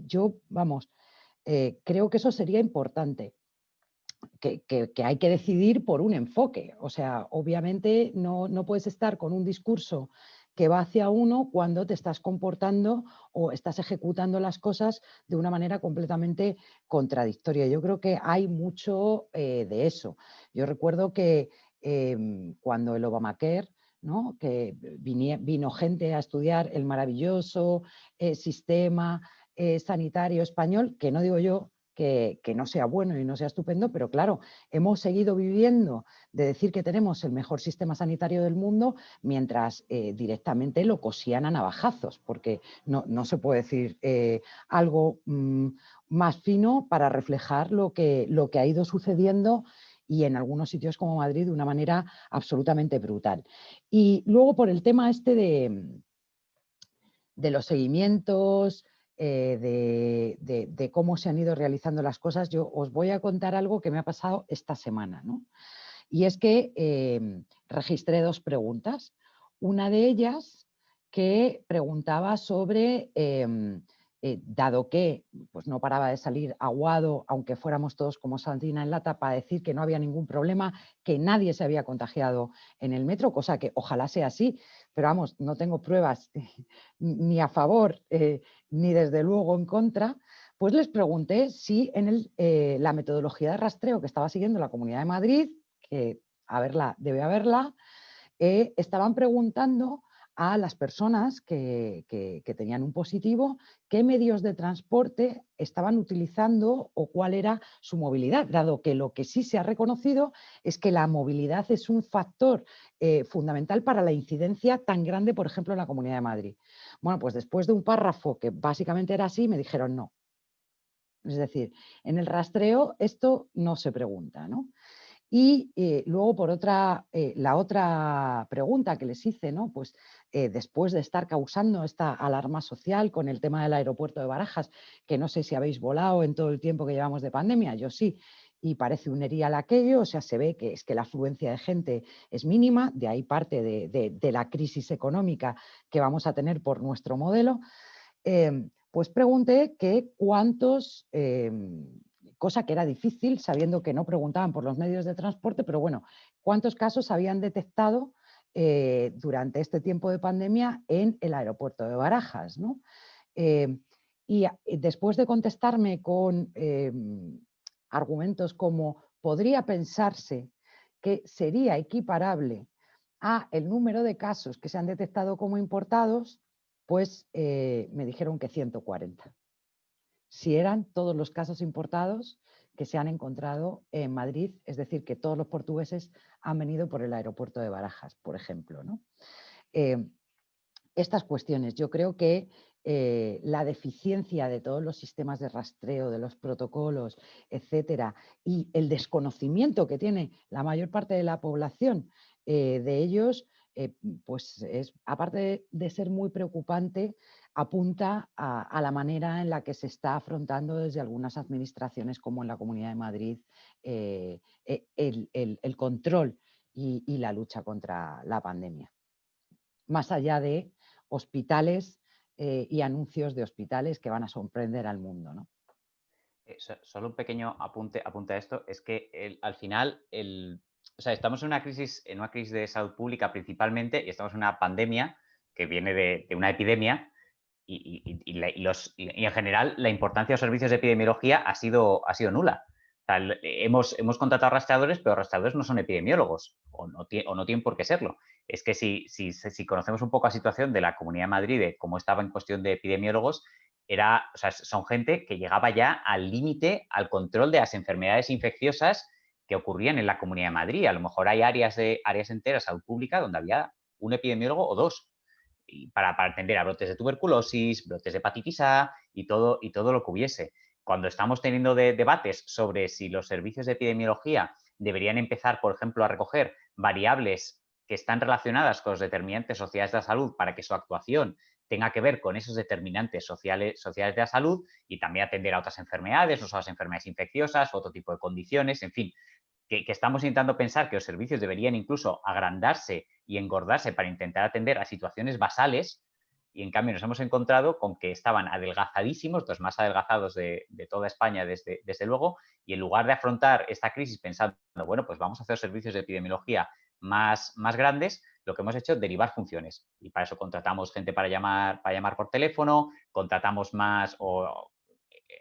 Yo, vamos, creo que eso sería importante, que hay que decidir por un enfoque. O sea, obviamente no puedes estar con un discurso que va hacia uno cuando te estás comportando o estás ejecutando las cosas de una manera completamente contradictoria. Yo creo que hay mucho de eso. Yo recuerdo que cuando el Obamacare, ¿no? Que vino gente a estudiar el maravilloso sistema sanitario español, que no digo yo que no sea bueno y no sea estupendo, pero claro, hemos seguido viviendo de decir que tenemos el mejor sistema sanitario del mundo mientras directamente lo cosían a navajazos, porque no se puede decir algo más fino para reflejar lo que ha ido sucediendo, y en algunos sitios como Madrid de una manera absolutamente brutal. Y luego por el tema este de los seguimientos, de cómo se han ido realizando las cosas, yo os voy a contar algo que me ha pasado esta semana, ¿no? Y es que registré dos preguntas. Una de ellas que preguntaba sobre, dado que pues no paraba de salir aguado, aunque fuéramos todos como sardina en lata, para decir que no había ningún problema, que nadie se había contagiado en el metro, cosa que ojalá sea así, pero vamos, no tengo pruebas ni a favor ni desde luego en contra. Pues les pregunté si en la metodología de rastreo que estaba siguiendo la Comunidad de Madrid, que debe haberla, estaban preguntando a las personas que tenían un positivo qué medios de transporte estaban utilizando o cuál era su movilidad, dado que lo que sí se ha reconocido es que la movilidad es un factor fundamental para la incidencia tan grande, por ejemplo, en la Comunidad de Madrid. Bueno, pues después de un párrafo que básicamente era así, me dijeron no. Es decir, en el rastreo esto no se pregunta, ¿no? Y luego, por la otra pregunta que les hice, ¿no? Pues después de estar causando esta alarma social con el tema del aeropuerto de Barajas, que no sé si habéis volado en todo el tiempo que llevamos de pandemia, yo sí, y parece un erial aquello, o sea, se ve que es que la afluencia de gente es mínima, de ahí parte de la crisis económica que vamos a tener por nuestro modelo. Pues pregunté que cuántos, cosa que era difícil sabiendo que no preguntaban por los medios de transporte, pero bueno, cuántos casos habían detectado durante este tiempo de pandemia en el aeropuerto de Barajas, ¿no? Y después de contestarme con argumentos como podría pensarse que sería equiparable a el número de casos que se han detectado como importados, pues me dijeron que 140. Si eran todos los casos importados que se han encontrado en Madrid, es decir, que todos los portugueses han venido por el aeropuerto de Barajas, por ejemplo, ¿no? Estas cuestiones, yo creo que la deficiencia de todos los sistemas de rastreo, de los protocolos, etcétera, y el desconocimiento que tiene la mayor parte de la población de ellos, pues es, aparte de ser muy preocupante, apunta a la manera en la que se está afrontando desde algunas administraciones, como en la Comunidad de Madrid, el control y la lucha contra la pandemia. Más allá de hospitales y anuncios de hospitales que van a sorprender al mundo, ¿no? Solo un pequeño apunte a esto, es que al final, o sea, estamos en una crisis de salud pública principalmente, y estamos en una pandemia que viene de una epidemia, y en general la importancia de los servicios de epidemiología ha sido nula. O sea, hemos contratado rastreadores, pero rastreadores no son epidemiólogos, o no tienen por qué serlo. Es que si conocemos un poco la situación de la Comunidad de Madrid, de cómo estaba en cuestión de epidemiólogos, o sea, son gente que llegaba ya al límite, al control de las enfermedades infecciosas que ocurrían en la Comunidad de Madrid. A lo mejor hay áreas enteras, salud pública, donde había un epidemiólogo o dos, y para atender a brotes de tuberculosis, brotes de hepatitis A y todo lo que hubiese. Cuando estamos teniendo debates sobre si los servicios de epidemiología deberían empezar, por ejemplo, a recoger variables que están relacionadas con los determinantes sociales de la salud para que su actuación tenga que ver con esos determinantes sociales de la salud, y también atender a otras enfermedades, no solo a las enfermedades infecciosas, otro tipo de condiciones, en fin, que estamos intentando pensar que los servicios deberían incluso agrandarse y engordarse para intentar atender a situaciones basales, y en cambio nos hemos encontrado con que estaban adelgazadísimos, los más adelgazados de toda España desde luego, y en lugar de afrontar esta crisis pensando, bueno, pues vamos a hacer servicios de epidemiología más grandes, lo que hemos hecho es derivar funciones, y para eso contratamos gente para llamar por teléfono, contratamos más o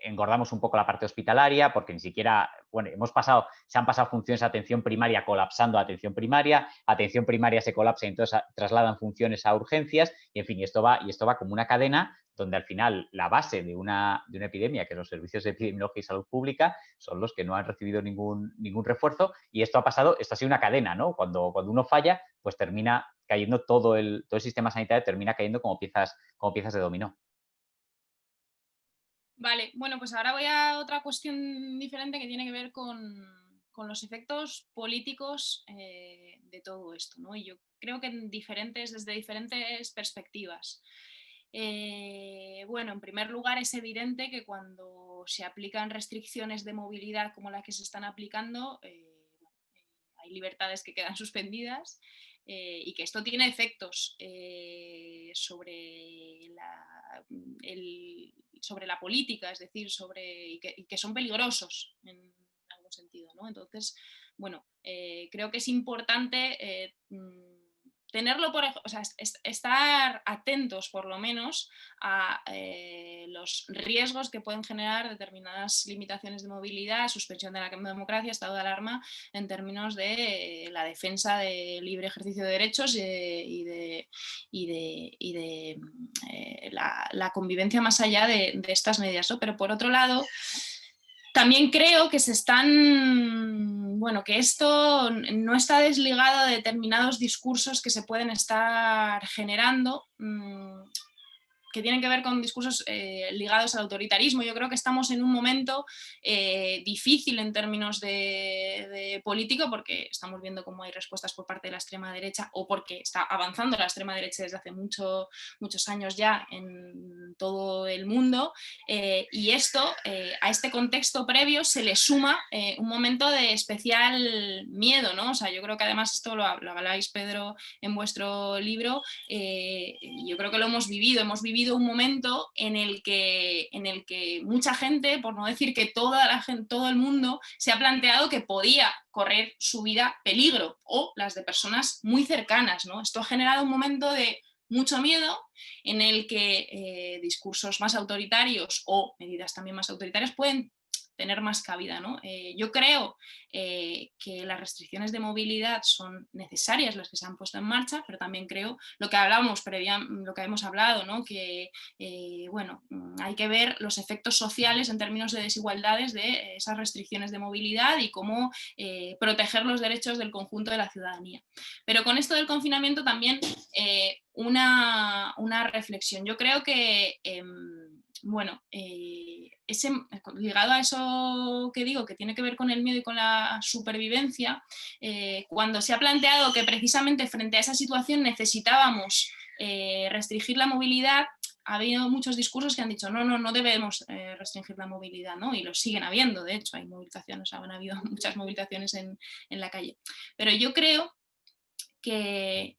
engordamos un poco la parte hospitalaria, porque ni siquiera, bueno, se han pasado funciones de atención primaria colapsando a atención primaria se colapsa y entonces trasladan funciones a urgencias, y en fin, y esto va como una cadena donde al final la base de una epidemia, que los servicios de epidemiología y salud pública, son los que no han recibido ningún refuerzo, y esto ha sido una cadena, ¿no? Cuando uno falla, pues termina cayendo todo el sistema sanitario, termina cayendo como piezas de dominó. Vale, bueno, pues ahora voy a otra cuestión diferente que tiene que ver con los efectos políticos de todo esto, ¿no? Y yo creo que desde diferentes perspectivas. Bueno, en primer lugar, es evidente que cuando se aplican restricciones de movilidad como las que se están aplicando, hay libertades que quedan suspendidas, y que esto tiene efectos sobre la política, es decir, y que son peligrosos en algún sentido, ¿no? Entonces, bueno, creo que es importante tenerlo o sea, estar atentos por lo menos a los riesgos que pueden generar determinadas limitaciones de movilidad, suspensión de la democracia, estado de alarma, en términos de la defensa del libre ejercicio de derechos y de la convivencia más allá de estas medidas, ¿no? Pero por otro lado, también creo que que esto no está desligado de determinados discursos que se pueden estar generando que tienen que ver con discursos ligados al autoritarismo. Yo creo que estamos en un momento difícil en términos de político, porque estamos viendo cómo hay respuestas por parte de la extrema derecha, o porque está avanzando la extrema derecha desde hace muchos años ya en todo el mundo, y esto, a este contexto previo se le suma un momento de especial miedo, ¿no? O sea, yo creo que además esto lo habláis, Pedro, en vuestro libro. Yo creo que lo hemos vivido un momento en el que mucha gente, por no decir que todo el mundo, se ha planteado que podía correr su vida peligro, o las de personas muy cercanas, ¿no? Esto ha generado un momento de mucho miedo en el que discursos más autoritarios o medidas también más autoritarias pueden tener más cabida, ¿no? Yo creo que las restricciones de movilidad son necesarias, las que se han puesto en marcha, pero también creo lo que hablamos lo que hemos hablado, ¿no? Que bueno, hay que ver los efectos sociales en términos de desigualdades de esas restricciones de movilidad y cómo proteger los derechos del conjunto de la ciudadanía. Pero con esto del confinamiento también una reflexión. Yo creo que bueno, ligado a eso que digo, que tiene que ver con el miedo y con la supervivencia, cuando se ha planteado que precisamente frente a esa situación necesitábamos restringir la movilidad, ha habido muchos discursos que han dicho no debemos restringir la movilidad, ¿no? Y lo siguen habiendo, de hecho, hay movilizaciones, han habido muchas movilizaciones en la calle. Pero yo creo que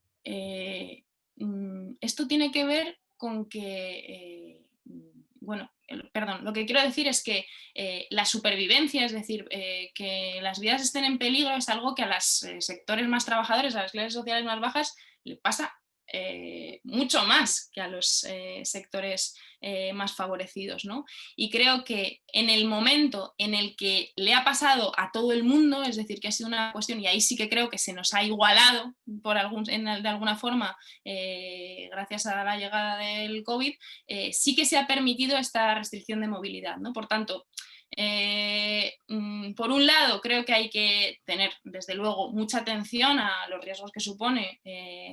esto tiene que ver con que bueno, perdón, lo que quiero decir es que la supervivencia, es decir, que las vidas estén en peligro, es algo que a los sectores más trabajadores, a las clases sociales más bajas, le pasa mucho más que a los sectores más favorecidos, ¿no? Y creo que en el momento en el que le ha pasado a todo el mundo, es decir, que ha sido una cuestión, y ahí sí que creo que se nos ha igualado de alguna forma, gracias a la llegada del COVID, sí que se ha permitido esta restricción de movilidad, ¿no? Por tanto, por un lado, creo que hay que tener, desde luego, mucha atención a los riesgos que supone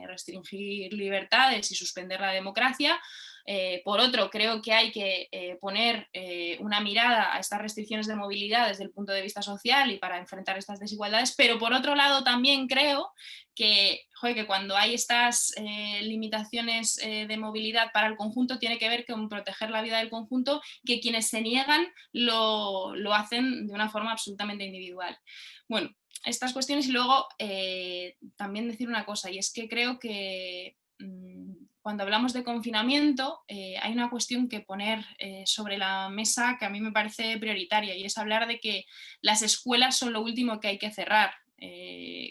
restringir libertades y suspender la democracia. Por otro, creo que hay que poner una mirada a estas restricciones de movilidad desde el punto de vista social y para enfrentar estas desigualdades, pero por otro lado también creo que cuando hay estas limitaciones de movilidad para el conjunto tiene que ver con proteger la vida del conjunto, que quienes se niegan lo hacen de una forma absolutamente individual. Bueno, estas cuestiones, y luego también decir una cosa, y es que creo que cuando hablamos de confinamiento hay una cuestión que poner sobre la mesa que a mí me parece prioritaria, y es hablar de que las escuelas son lo último que hay que cerrar.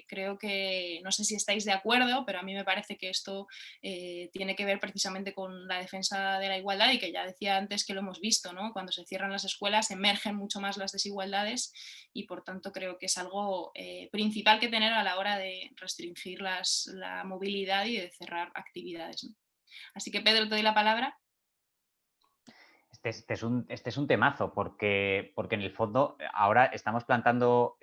Creo que, no sé si estáis de acuerdo, pero a mí me parece que esto tiene que ver precisamente con la defensa de la igualdad, y que ya decía antes que lo hemos visto, ¿no? Cuando se cierran las escuelas emergen mucho más las desigualdades, y por tanto creo que es algo principal que tener a la hora de restringir la movilidad y de cerrar actividades, ¿no? Así que, Pedro, te doy la palabra. Este es un temazo, porque en el fondo ahora estamos plantando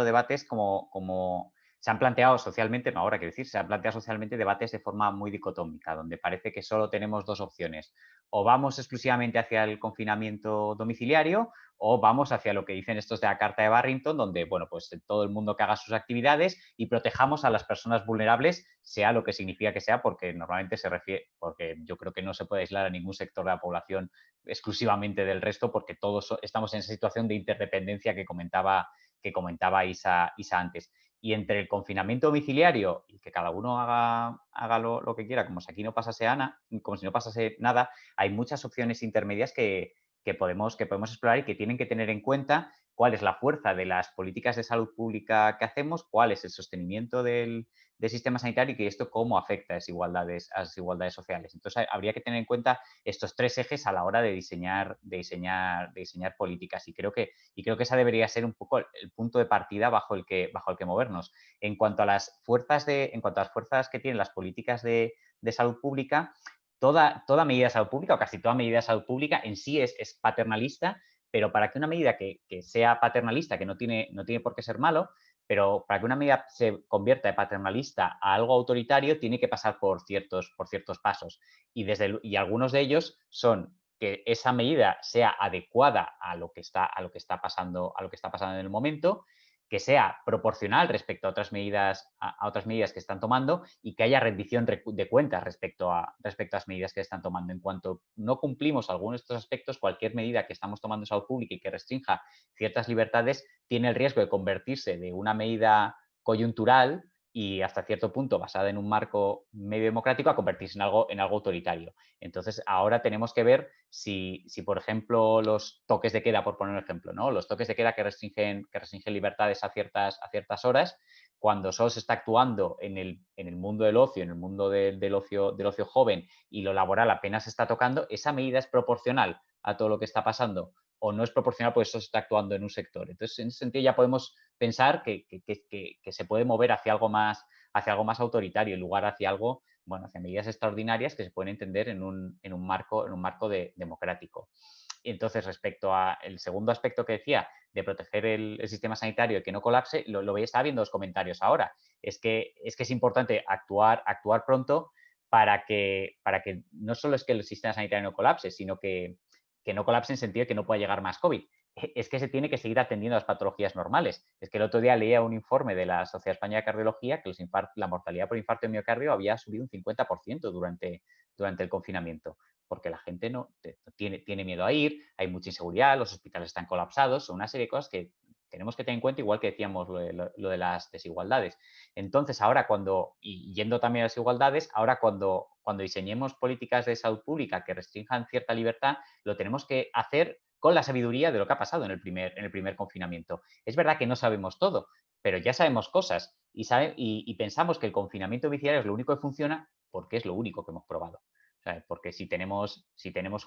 debates como se han planteado socialmente, no ahora quiero decir, se han planteado socialmente debates de forma muy dicotómica, donde parece que solo tenemos dos opciones: o vamos exclusivamente hacia el confinamiento domiciliario, o vamos hacia lo que dicen estos de la Carta de Barrington, donde, bueno, pues todo el mundo que haga sus actividades y protejamos a las personas vulnerables, sea lo que significa que sea, porque normalmente se refiere, porque yo creo que no se puede aislar a ningún sector de la población exclusivamente del resto, porque todos estamos en esa situación de interdependencia que comentaba Isa antes. Y entre el confinamiento domiciliario y que cada uno haga lo que quiera, como si aquí no pasase como si no pasase nada, hay muchas opciones intermedias que podemos explorar y que tienen que tener en cuenta cuál es la fuerza de las políticas de salud pública que hacemos, cuál es el sostenimiento del sistema sanitario, y que esto cómo afecta a desigualdades sociales. Entonces, habría que tener en cuenta estos tres ejes a la hora de diseñar políticas, y creo que esa debería ser un poco el punto de partida bajo el que movernos. En cuanto a las fuerzas que tienen las políticas de salud pública, toda medida de salud pública, o casi toda medida de salud pública en sí es paternalista, pero para que una medida que sea paternalista, que no tiene por qué ser malo, pero para que una medida se convierta de paternalista a algo autoritario tiene que pasar por ciertos pasos. Y algunos de ellos son que esa medida sea adecuada a lo que está pasando en el momento, que sea proporcional respecto a otras medidas, que están tomando, y que haya rendición de cuentas respecto a las medidas que están tomando. En cuanto no cumplimos algunos de estos aspectos, cualquier medida que estamos tomando en salud pública y que restrinja ciertas libertades tiene el riesgo de convertirse de una medida coyuntural y hasta cierto punto basada en un marco medio democrático a convertirse en algo autoritario. Entonces, ahora tenemos que ver si por ejemplo, los toques de queda, por poner un ejemplo, ¿no? Los toques de queda que restringen libertades a ciertas horas, cuando solo se está actuando en el mundo del ocio, en el mundo del ocio joven, y lo laboral apenas se está tocando, esa medida es proporcional a todo lo que está pasando o no es proporcional, pues eso se está actuando en un sector. Entonces, en ese sentido ya podemos pensar que se puede mover hacia algo más autoritario, en lugar hacia algo, bueno, hacia medidas extraordinarias que se pueden entender en un marco democrático. Y entonces, respecto al segundo aspecto que decía, de proteger el sistema sanitario y que no colapse, lo estaba viendo los comentarios ahora. Es que es importante actuar pronto para que no solo es que el sistema sanitario no colapse, sino que no colapse en sentido de que no pueda llegar más COVID. Es que se tiene que seguir atendiendo a las patologías normales. Es que el otro día leía un informe de la Sociedad Española de Cardiología que la mortalidad por infarto de miocardio había subido un 50% durante el confinamiento, porque la gente no tiene miedo a ir, hay mucha inseguridad, los hospitales están colapsados, son una serie de cosas que tenemos que tener en cuenta, igual que decíamos lo de las desigualdades. Entonces, ahora y yendo también a las desigualdades, ahora cuando diseñemos políticas de salud pública que restrinjan cierta libertad, lo tenemos que hacer con la sabiduría de lo que ha pasado en el primer confinamiento. Es verdad que no sabemos todo, pero ya sabemos cosas y pensamos que el confinamiento domiciliario es lo único que funciona porque es lo único que hemos probado. O sea, porque si tenemos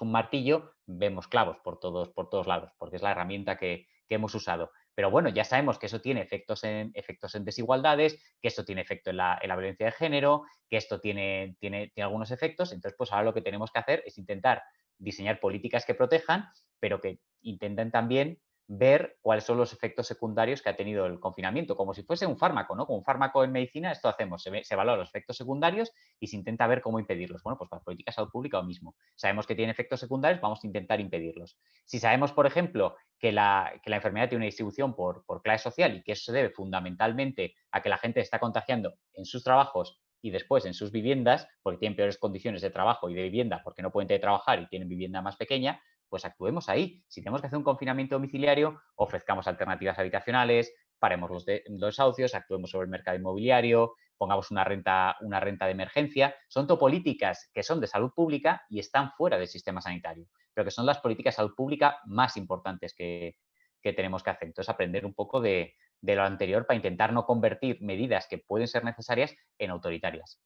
un martillo, vemos clavos por todos lados, porque es la herramienta que hemos usado. Pero bueno, ya sabemos que eso tiene efectos en desigualdades, que esto tiene efecto en la violencia de género, que esto tiene algunos efectos. Entonces, pues ahora lo que tenemos que hacer es intentar diseñar políticas que protejan, pero que intenten también ver cuáles son los efectos secundarios que ha tenido el confinamiento, como si fuese un fármaco, ¿no? Como un fármaco en medicina, esto hacemos, se valoran los efectos secundarios y se intenta ver cómo impedirlos. Bueno, pues para las políticas de salud pública lo mismo. Sabemos que tienen efectos secundarios, vamos a intentar impedirlos. Si sabemos, por ejemplo, que la enfermedad tiene una distribución por clase social y que eso se debe fundamentalmente a que la gente está contagiando en sus trabajos y después en sus viviendas, porque tienen peores condiciones de trabajo y de vivienda, porque no pueden teletrabajar y tienen vivienda más pequeña, pues actuemos ahí. Si tenemos que hacer un confinamiento domiciliario, ofrezcamos alternativas habitacionales, paremos los desahucios, actuemos sobre el mercado inmobiliario, pongamos una renta de emergencia. Son todo políticas que son de salud pública y están fuera del sistema sanitario, pero que son las políticas de salud pública más importantes que tenemos que hacer. Entonces, aprender un poco de lo anterior para intentar no convertir medidas que pueden ser necesarias en autoritarias.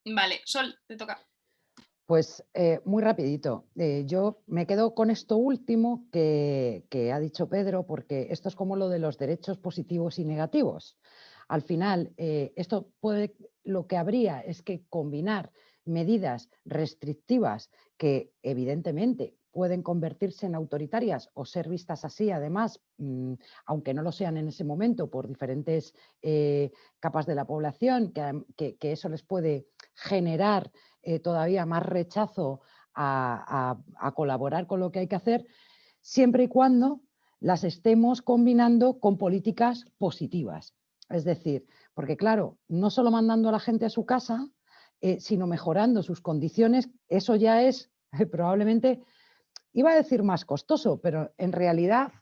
Vale, Sol, te toca. Pues muy rapidito. Yo me quedo con esto último que ha dicho Pedro, porque esto es como lo de los derechos positivos y negativos. Al final, lo que habría es que combinar medidas restrictivas que evidentemente pueden convertirse en autoritarias o ser vistas así, además, aunque no lo sean en ese momento por diferentes capas de la población, que eso les puede generar todavía más rechazo a colaborar con lo que hay que hacer, siempre y cuando las estemos combinando con políticas positivas. Es decir, porque claro, no solo mandando a la gente a su casa, sino mejorando sus condiciones, eso ya es probablemente, iba a decir más costoso, pero en realidad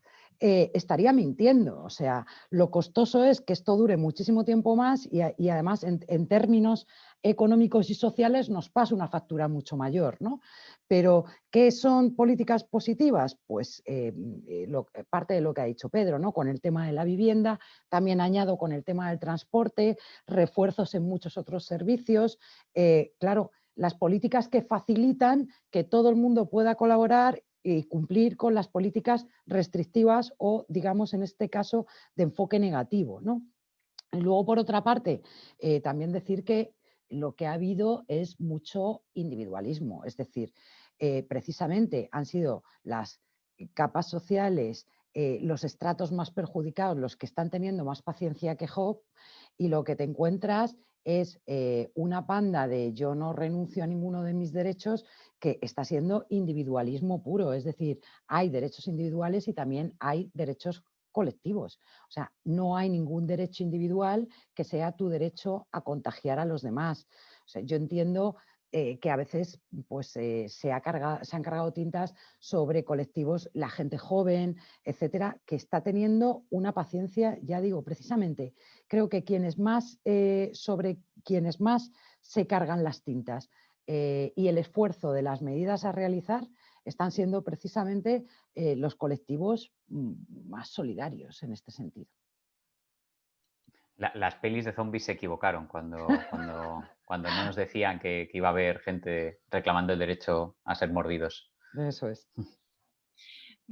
estaría mintiendo. O sea, lo costoso es que esto dure muchísimo tiempo más y además en términos económicos y sociales nos pasa una factura mucho mayor, ¿no? Pero, ¿qué son políticas positivas? Pues parte de lo que ha dicho Pedro, ¿no? Con el tema de la vivienda, también añado con el tema del transporte, refuerzos en muchos otros servicios. Claro, las políticas que facilitan que todo el mundo pueda colaborar y cumplir con las políticas restrictivas o, digamos, en este caso, de enfoque negativo, ¿no? Y luego, por otra parte, también decir que lo que ha habido es mucho individualismo, es decir, precisamente han sido las capas sociales los estratos más perjudicados, los que están teniendo más paciencia que Job, y lo que te encuentras es una panda de yo no renuncio a ninguno de mis derechos, que está siendo individualismo puro. Es decir, hay derechos individuales y también hay derechos colectivos. O sea, no hay ningún derecho individual que sea tu derecho a contagiar a los demás. O sea, yo entiendo que a veces pues, se han cargado tintas sobre colectivos, la gente joven, etcétera, que está teniendo una paciencia, ya digo, precisamente, creo que sobre quienes más se cargan las tintas y el esfuerzo de las medidas a realizar están siendo precisamente los colectivos más solidarios en este sentido. Las pelis de zombies se equivocaron cuando no nos decían que iba a haber gente reclamando el derecho a ser mordidos. Eso es.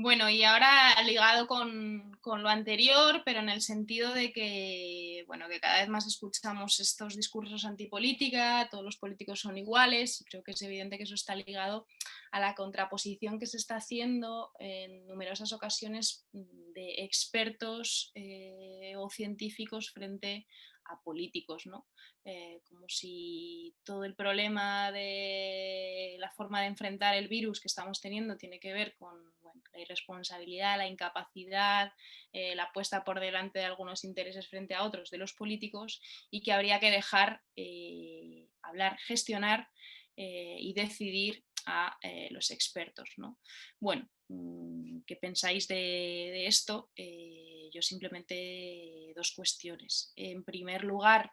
Bueno, y ahora ligado con lo anterior, pero en el sentido de que, bueno, que cada vez más escuchamos estos discursos antipolítica, todos los políticos son iguales, y creo que es evidente que eso está ligado a la contraposición que se está haciendo en numerosas ocasiones de expertos o científicos frente a políticos, ¿no? Como si todo el problema de la forma de enfrentar el virus que estamos teniendo tiene que ver con la irresponsabilidad, la incapacidad, la puesta por delante de algunos intereses frente a otros de los políticos, y que habría que dejar hablar, gestionar y decidir a los expertos, ¿no? Bueno, ¿qué pensáis de esto? Yo simplemente dos cuestiones. En primer lugar,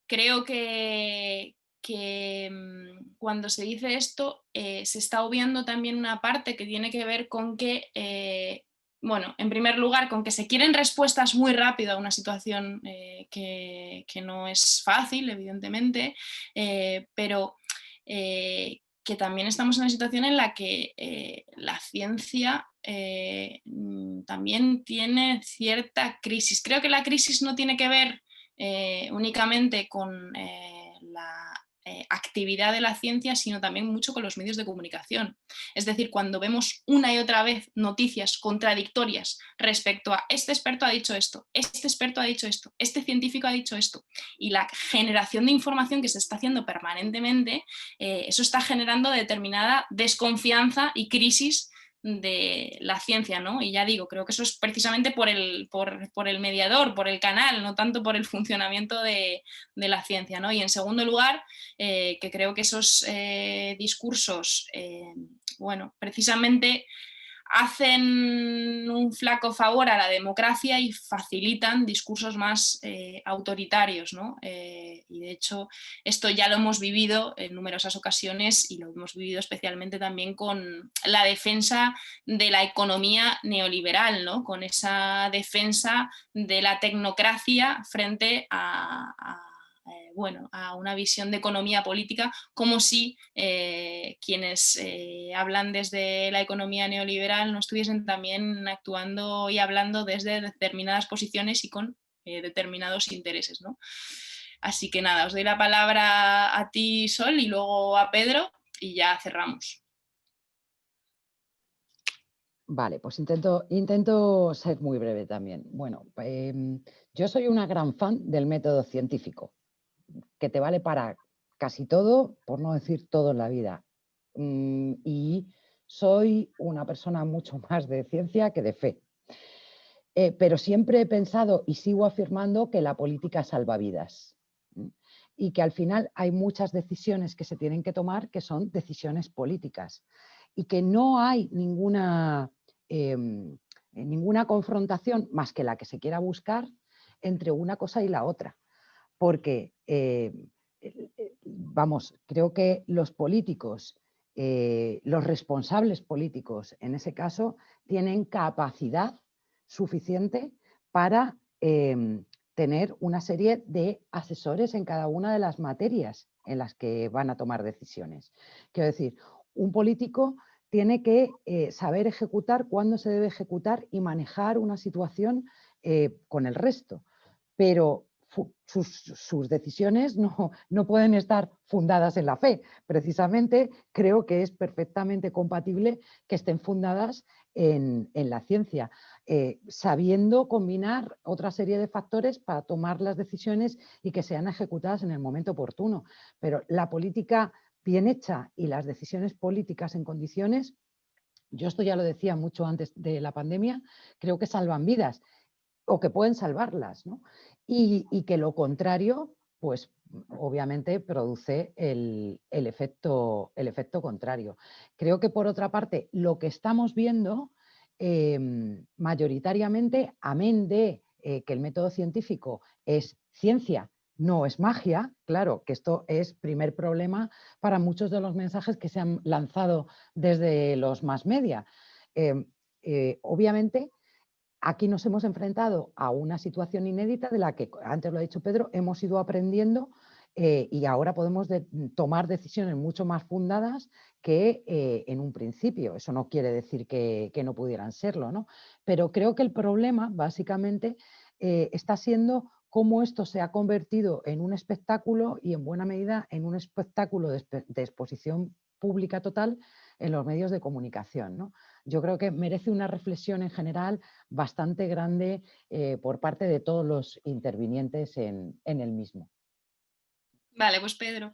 creo que cuando se dice esto se está obviando también una parte que tiene que ver con que, bueno, en primer lugar, con que se quieren respuestas muy rápido a una situación que no es fácil, evidentemente, pero que también estamos en una situación en la que la ciencia también tiene cierta crisis. Creo que la crisis no tiene que ver únicamente con la actividad de la ciencia, sino también mucho con los medios de comunicación. Es decir, cuando vemos una y otra vez noticias contradictorias respecto a este experto ha dicho esto, este experto ha dicho esto, este científico ha dicho esto, y la generación de información que se está haciendo permanentemente, eso está generando determinada desconfianza y crisis de la ciencia, ¿no? Y ya digo, creo que eso es precisamente por el mediador, por el canal, no tanto por el funcionamiento de la ciencia, ¿no? Y en segundo lugar, que creo que esos discursos, bueno, precisamente hacen un flaco favor a la democracia y facilitan discursos más autoritarios, ¿no? Y de hecho esto ya lo hemos vivido en numerosas ocasiones y lo hemos vivido especialmente también con la defensa de la economía neoliberal, ¿no? Con esa defensa de la tecnocracia frente bueno, a una visión de economía política, como si quienes hablan desde la economía neoliberal no estuviesen también actuando y hablando desde determinadas posiciones y con determinados intereses, ¿no? Así que nada, os doy la palabra a ti, Sol, y luego a Pedro, y ya cerramos. Vale, pues intento ser muy breve también. Bueno, yo soy una gran fan del método científico, que te vale para casi todo, por no decir todo en la vida. Y soy una persona mucho más de ciencia que de fe. Pero siempre he pensado y sigo afirmando que la política salva vidas. Y que al final hay muchas decisiones que se tienen que tomar que son decisiones políticas. Y que no hay ninguna confrontación más que la que se quiera buscar entre una cosa y la otra. Porque, vamos, creo que los políticos, los responsables políticos en ese caso, tienen capacidad suficiente para tener una serie de asesores en cada una de las materias en las que van a tomar decisiones. Quiero decir, un político tiene que saber ejecutar cuándo se debe ejecutar y manejar una situación con el resto, pero sus decisiones no pueden estar fundadas en la fe. Precisamente creo que es perfectamente compatible que estén fundadas en la ciencia, sabiendo combinar otra serie de factores para tomar las decisiones y que sean ejecutadas en el momento oportuno. Pero la política bien hecha y las decisiones políticas en condiciones, yo esto ya lo decía mucho antes de la pandemia, creo que salvan vidas o que pueden salvarlas, ¿no? Y que lo contrario, pues obviamente produce el efecto contrario. Creo que por otra parte, lo que estamos viendo mayoritariamente, amén de que el método científico es ciencia, no es magia, claro que esto es primer problema para muchos de los mensajes que se han lanzado desde los mass media. Obviamente, aquí nos hemos enfrentado a una situación inédita de la que, antes lo ha dicho Pedro, hemos ido aprendiendo y ahora podemos tomar decisiones mucho más fundadas que en un principio. Eso no quiere decir que no pudieran serlo, ¿no? Pero creo que el problema, básicamente, está siendo cómo esto se ha convertido en un espectáculo y, en buena medida, en un espectáculo de exposición pública total en los medios de comunicación, ¿no? Yo creo que merece una reflexión en general bastante grande por parte de todos los intervinientes en el mismo. Vale, pues Pedro.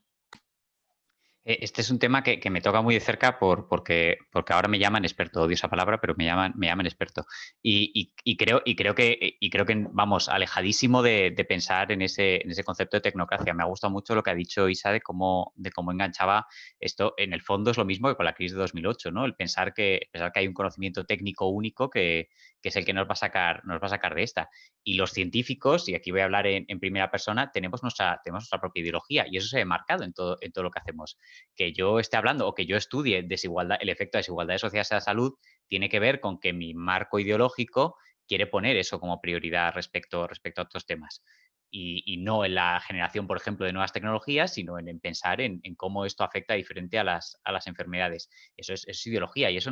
Este es un tema que me toca muy de cerca porque ahora me llaman experto, odio esa palabra, pero me llaman experto. Y creo que vamos, alejadísimo de pensar en ese concepto de tecnocracia. Me ha gustado mucho lo que ha dicho Isa de cómo enganchaba esto. En el fondo es lo mismo que con la crisis de 2008, ¿no? El pensar que hay un conocimiento técnico único que es el que nos va a sacar de esta. Y los científicos, y aquí voy a hablar en primera persona, tenemos nuestra propia ideología y eso se ve marcado en todo lo que hacemos. Que yo esté hablando o que yo estudie desigualdad, el efecto de desigualdades sociales a la salud tiene que ver con que mi marco ideológico quiere poner eso como prioridad respecto a otros temas. Y no en la generación, por ejemplo, de nuevas tecnologías, sino en pensar en cómo esto afecta diferente a las enfermedades. Eso es ideología y eso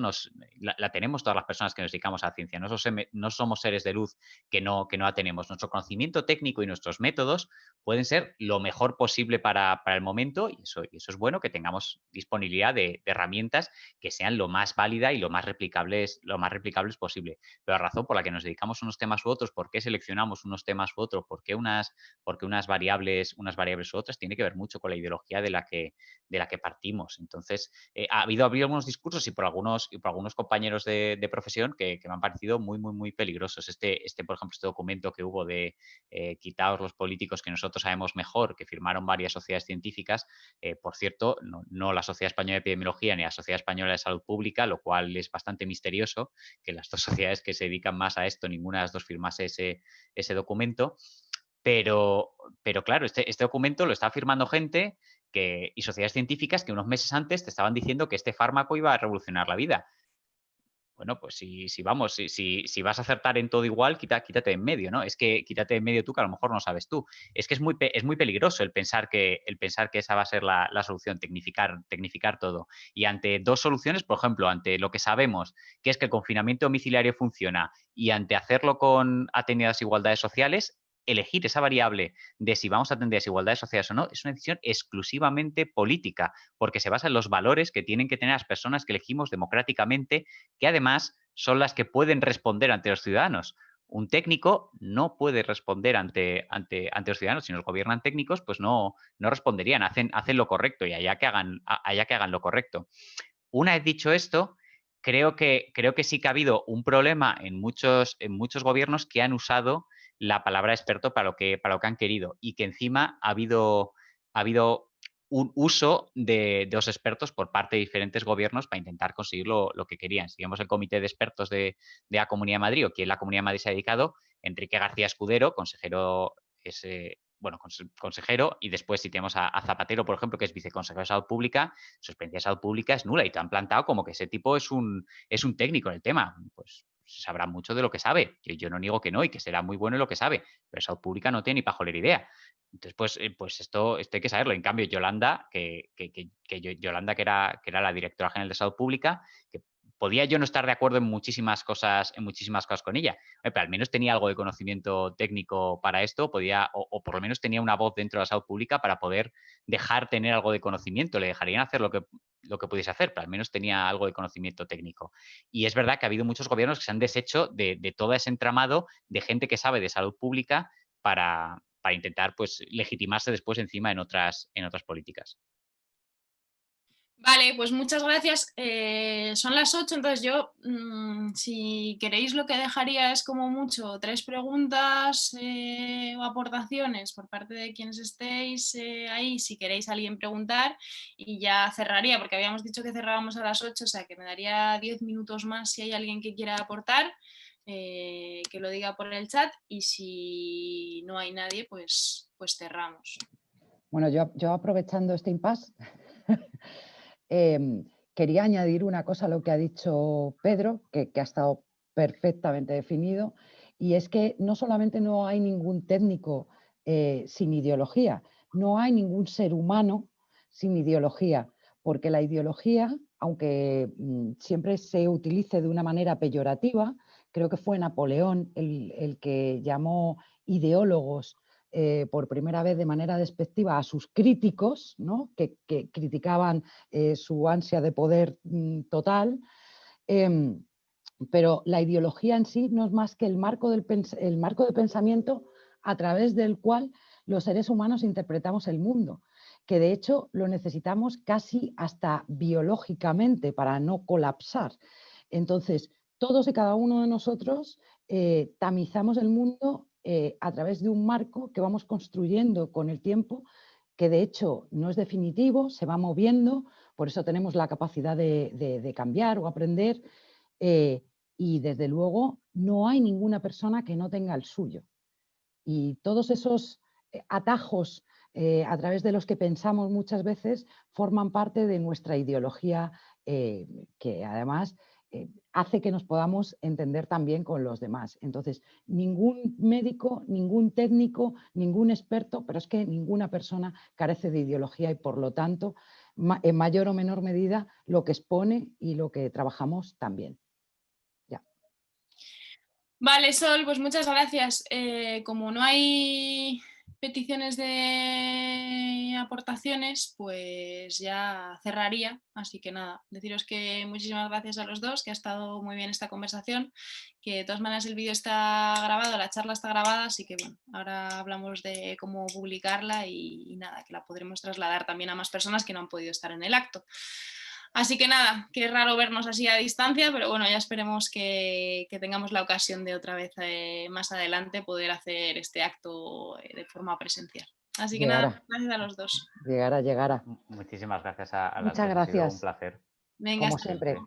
la tenemos todas las personas que nos dedicamos a la ciencia. No somos seres de luz que no la tenemos. Nuestro conocimiento técnico y nuestros métodos pueden ser lo mejor posible para el momento y eso es bueno, que tengamos disponibilidad de herramientas que sean lo más válida y lo más replicables posible. Pero la razón por la que nos dedicamos a unos temas u otros, por qué seleccionamos unos temas u otros, por qué unas variables u otras, tiene que ver mucho con la ideología de la que partimos. Entonces, ha habido algunos discursos y por algunos compañeros de profesión que me han parecido muy, muy, muy peligrosos. Por ejemplo, este documento que hubo de quitaos los políticos que nosotros sabemos mejor, que firmaron varias sociedades científicas, por cierto, no la Sociedad Española de Epidemiología ni la Sociedad Española de Salud Pública, lo cual es bastante misterioso que las dos sociedades que se dedican más a esto, ninguna de las dos firmase ese documento. Pero claro, este documento lo está firmando gente y sociedades científicas que unos meses antes te estaban diciendo que este fármaco iba a revolucionar la vida. Bueno, pues si vas a acertar en todo igual, quítate de en medio, ¿no? Es que quítate de en medio tú, que a lo mejor no sabes tú. Es que es muy peligroso el pensar que esa va a ser la solución, tecnificar todo. Y ante dos soluciones, por ejemplo, ante lo que sabemos, que es que el confinamiento domiciliario funciona, y ante hacerlo con atendiendo a desigualdades sociales, elegir esa variable de si vamos a atender desigualdades sociales o no, es una decisión exclusivamente política, porque se basa en los valores que tienen que tener las personas que elegimos democráticamente, que además son las que pueden responder ante los ciudadanos. Un técnico no puede responder ante los ciudadanos. Si nos gobiernan técnicos, pues no responderían, hacen lo correcto y allá que hagan lo correcto. Una vez dicho esto, creo que sí que ha habido un problema en muchos gobiernos que han usado la palabra experto para lo que han querido y que encima ha habido un uso de los expertos por parte de diferentes gobiernos para intentar conseguir lo que querían. Si vemos el comité de expertos de la Comunidad de Madrid o quien la Comunidad de Madrid se ha dedicado, Enrique García Escudero, consejero consejero, y después si tenemos a Zapatero, por ejemplo, que es viceconsejero de Salud Pública, su experiencia de salud pública es nula y te han plantado como que ese tipo es un técnico en el tema. Pues sabrá mucho de lo que sabe. Yo no niego que no y que será muy bueno en lo que sabe, pero salud pública no tiene ni pajolera idea. Entonces, pues esto hay que saberlo. En cambio, Yolanda, Yolanda, que era la directora general de Salud Pública, que podía yo no estar de acuerdo en muchísimas cosas con ella, pero al menos tenía algo de conocimiento técnico para esto, podía, o por lo menos tenía una voz dentro de la salud pública para poder dejar tener algo de conocimiento. Le dejarían hacer lo que pudiese hacer, pero al menos tenía algo de conocimiento técnico. Y es verdad que ha habido muchos gobiernos que se han deshecho de todo ese entramado de gente que sabe de salud pública para intentar, pues, legitimarse después encima en otras políticas. Vale, pues muchas gracias. Son las 8, entonces yo, si queréis, lo que dejaría es como mucho 3 preguntas o aportaciones por parte de quienes estéis ahí, si queréis alguien preguntar, y ya cerraría, porque habíamos dicho que cerrábamos a las 8, o sea que me daría 10 minutos más si hay alguien que quiera aportar, que lo diga por el chat, y si no hay nadie, pues cerramos. Bueno, yo aprovechando este impasse, quería añadir una cosa a lo que ha dicho Pedro, que ha estado perfectamente definido, y es que no solamente no hay ningún técnico sin ideología, no hay ningún ser humano sin ideología, porque la ideología, aunque siempre se utilice de una manera peyorativa, creo que fue Napoleón el que llamó ideólogos por primera vez de manera despectiva a sus críticos, ¿no? que criticaban su ansia de poder total, pero la ideología en sí no es más que el marco de pensamiento a través del cual los seres humanos interpretamos el mundo, que de hecho lo necesitamos casi hasta biológicamente para no colapsar. Entonces, todos y cada uno de nosotros tamizamos el mundo a través de un marco que vamos construyendo con el tiempo, que de hecho no es definitivo, se va moviendo, por eso tenemos la capacidad de cambiar o aprender, y desde luego no hay ninguna persona que no tenga el suyo. Y todos esos atajos a través de los que pensamos muchas veces forman parte de nuestra ideología, que además hace que nos podamos entender también con los demás. Entonces, ningún médico, ningún técnico, ningún experto, pero es que ninguna persona carece de ideología y por lo tanto, en mayor o menor medida, lo que expone y lo que trabajamos también. Ya. Vale, Sol, pues muchas gracias. Como no hay peticiones de aportaciones, pues ya cerraría. Así que nada, deciros que muchísimas gracias a los dos, que ha estado muy bien esta conversación, que de todas maneras el vídeo está grabado, la charla está grabada, así que bueno, ahora hablamos de cómo publicarla y nada, que la podremos trasladar también a más personas que no han podido estar en el acto. Así que nada, que es raro vernos así a distancia, pero bueno, ya esperemos que tengamos la ocasión de otra vez más adelante poder hacer este acto de forma presencial. Así que nada, gracias a los dos. Llegará. Muchísimas gracias a las Muchas dos, ha sido un gracias. placer. Venga, Como siempre.